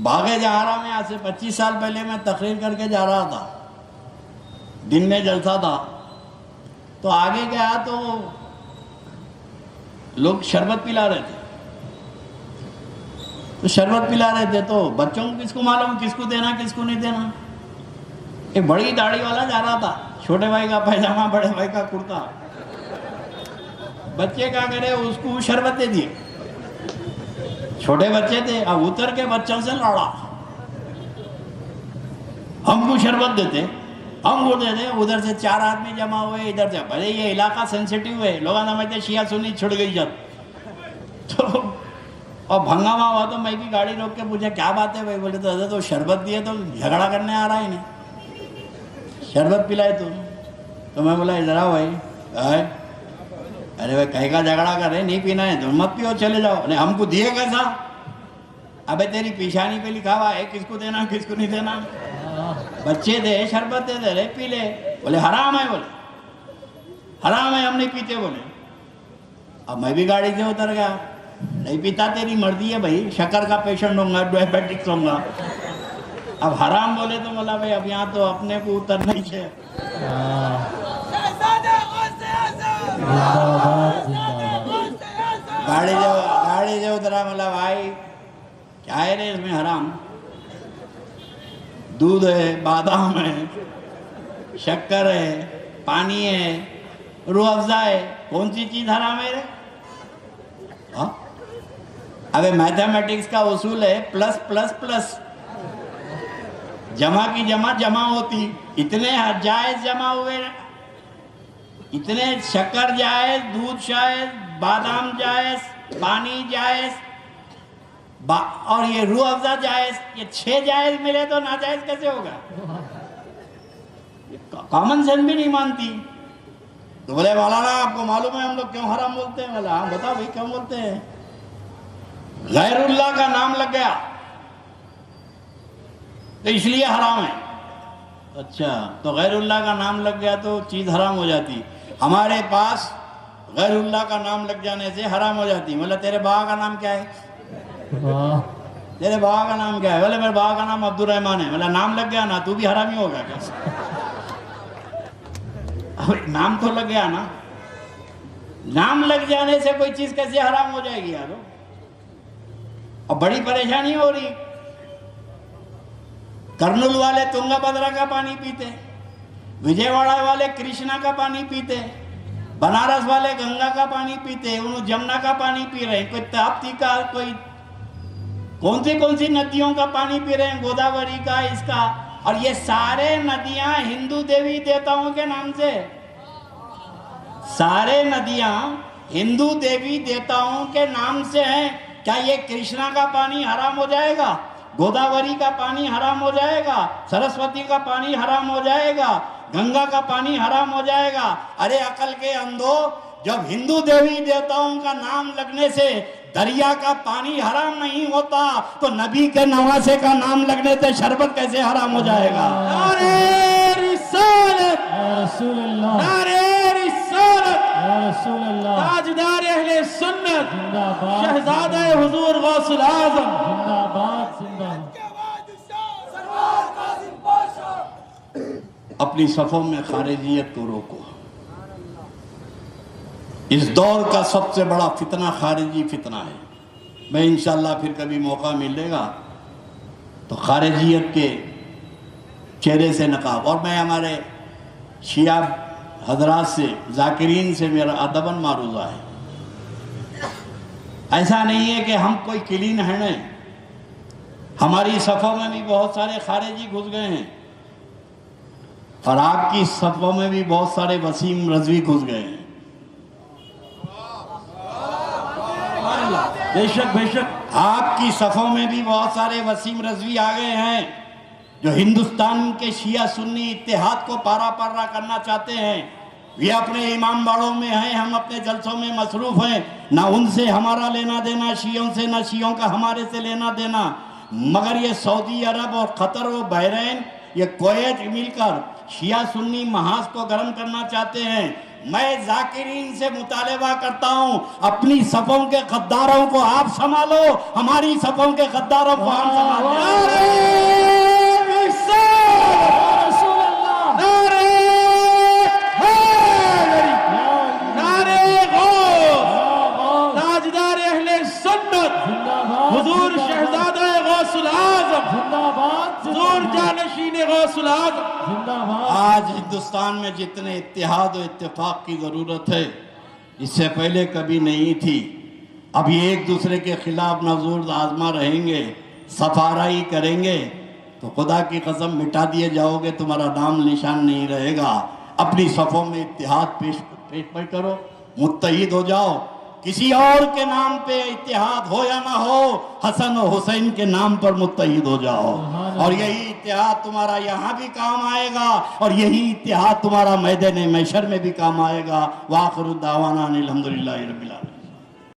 باغ جہارہ میں آج سے 25 سال پہلے میں تقریر کر کے جا رہا تھا، دن میں جلسہ تھا، تو آگے گیا تو لوگ شربت پلا رہے تھے، تو شربت پلا رہے تھے تو بچوں کو کس کو معلوم کس کو دینا کس کو نہیں دینا۔ ایک بڑی داڑھی والا جا رہا تھا، چھوٹے بھائی کا پیجامہ بڑے بھائی کا کرتا، بچے کیا کرے اس کو شربت دے دیے، چھوٹے بچے تھے، اب اتر کے بچوں سے لڑا، ہم کو شربت دیتے ہم وہ دیتے، ادھر سے 4 آدمی جمع ہوئے، ادھر سے بھلے یہ علاقہ سینسیٹیو ہے، لوگ سمجھتے شیعہ سنی چھڑ گئی جب تو، اور بھنگامہ ہوا تو میں بھی گاڑی روک کے پوچھا کیا بات ہے بھائی؟ بولے تو حضرت وہ شربت دیے تو جھگڑا کرنے آ رہا ہی نہیں، شربت پلائے تو میں بولا ادھر آؤ بھائی، ارے بھائی کہیں کا جھگڑا کر رہے، نہیں پینا ہے تو مت پیو چلے جاؤ، نہیں ہم کو دیے کیسا؟ ابے تیری پیشانی پہ لکھا ہوا ہے کس کو دینا کس کو نہیں دینا، بچے دے شربت دے رہے پی لے، بولے حرام ہے، بولے حرام ہے ہم نہیں پیتے، بولے۔ اب میں بھی گاڑی سے اتر گیا، نہیں پیتا تیری مرضی ہے بھائی، شکر کا پیشنٹ ہوں گا، ڈائبیٹکس ہوں گا، اب حرام بولے تو بولا بھائی اب یہاں تو اپنے کو اترنا ہی ہے۔ گاڑی سے اترا، بولا بھائی کیا ہے رے اس میں حرام؟ دودھ ہے، بادام ہے، شکر ہے، پانی ہے، روح افزا ہے، کون سی چیز حرام ہے رے؟ ابھی میتھمیٹکس کا اصول ہے پلس پلس پلس، جمع کی جمع جمع ہوتی، اتنے جائز جمع ہوئے، اتنے شکر جائز، دودھ جائز، بادام جائز، پانی جائز اور یہ روح افزا جائز، یہ 6 جائز ملے تو ناجائز کیسے ہوگا؟ کامن سینس بھی نہیں مانتی۔ تو بولے مولانا آپ کو معلوم ہے ہم لوگ کیوں حرام بولتے ہیں؟ بولا ہاں بتاؤ بھائی کیوں بولتے ہیں؟ غیر اللہ کا نام لگ گیا تو اس لیے حرام ہے۔ اچھا تو غیر اللہ کا نام لگ گیا تو چیز حرام ہو جاتی، ہمارے پاس غیر اللہ کا نام لگ جانے سے حرام ہو جاتی ہے. بولا تیرے بابا کا نام کیا ہے؟ واہ تیرے بابا کا نام کیا ہے؟ بولے میرے بابا کا نام عبد الرحمن ہے. بولا نام لگ گیا نا, تو بھی حرامی ہوگا کیا؟ نام تو لگ گیا نا. نام لگ جانے سے کوئی چیز کیسے حرام ہو جائے گی یارو؟ اور بڑی پریشانی ہو رہی. کرنول والے تنگا بھدرا کا پانی پیتے, وجے واڑا والے کرشنا کا پانی پیتے, بنارس والے گنگا کا پانی پیتے, انہوں جمنا کا پانی پی رہے ہیں, کوئی تاپتی کا, کوئی کون سی ندیوں کا پانی پی رہے ہیں, گوداوری کا, اس کا. اور یہ سارے ندیاں ہندو دیوی دیوتاؤں کے نام سے, سارے ندیاں ہندو دیوی دیوتاؤں کے نام سے ہیں. کیا یہ کرشنا کا پانی حرام ہو جائے گا؟ گوداوری کا پانی حرام ہو جائے گا؟ سرسوتی کا پانی حرام ہو جائے گا؟ گنگا کا پانی حرام ہو جائے گا؟ ارے عقل کے اندھو, جب ہندو دیوی دیوتاؤں کا نام لگنے سے دریا کا پانی حرام نہیں ہوتا, تو نبی کے نواسے کا نام لگنے سے شربت کیسے حرام ہو جائے گا؟ نعرہ رسالت, یا رسول اللہ, نعرہ رسالت, یا رسول اللہ, تاجدار اہل سنت, زندہ باد, شہزادہ حضور غوث العظم. زندہ باد, زندہ باد. اپنی صفوں میں خارجیت کو روکو. اس دور کا سب سے بڑا فتنہ خارجی فتنہ ہے. میں انشاءاللہ پھر کبھی موقع ملے گا تو خارجیت کے چہرے سے نقاب. اور میں ہمارے شیعہ حضرات سے, ذاکرین سے میرا ادباً معروضہ ہے. ایسا نہیں ہے کہ ہم کوئی کلین ہیں, نہیں. ہماری صفوں میں بھی بہت سارے خارجی گھس گئے ہیں, اور آپ کی صفوں میں بھی بہت سارے وسیم رضوی گھس گئے ہیں. بے شک بے شک, آپ کی صفوں میں بھی بہت سارے وسیم رضوی آ گئے ہیں جو ہندوستان کے شیعہ سنی اتحاد کو پارا پارا کرنا چاہتے ہیں. یہ اپنے امام باڑوں میں ہیں, ہم اپنے جلسوں میں مصروف ہیں. نہ ان سے ہمارا لینا دینا شیعوں سے, نہ شیعوں کا ہمارے سے لینا دینا. مگر یہ سعودی عرب اور قطر و بحرین, یہ کویت مل کر شیعہ سنی محاذ کو گرم کرنا چاہتے ہیں. میں ذاکرین سے مطالبہ کرتا ہوں, اپنی صفوں کے غداروں کو آپ سنبھالو, ہماری صفوں کے غداروں کو ہم سنبھالو. یا رسول اللہ, نعرہ حیدری, نعرہ غوث, تاجدار اہل سنت, زندہ باد, حضور زندہ باد, شہزادہ غوث العظم, زندہ باد, حضور جانشین غوث العظم. زندہ باد. آج ہندوستان میں جتنے اتحاد و اتفاق کی ضرورت ہے, اس سے پہلے کبھی نہیں تھی. اب یہ ایک دوسرے کے خلاف نظور آزما رہیں گے, سفارائی کریں گے, تو خدا کی قسم مٹا دیے جاؤ گے, تمہارا نام نشان نہیں رہے گا. اپنی صفوں میں اتحاد پیش کرو, متحد ہو جاؤ. کسی اور کے نام پہ اتحاد ہو یا نہ ہو, حسن و حسین کے نام پر متحد ہو جاؤ. اور یہی اتحاد تمہارا یہاں بھی کام آئے گا, اور یہی اتحاد تمہارا میدان محشر میں بھی کام آئے گا. وآخر دعوانا الحمدللہ رب العالمین.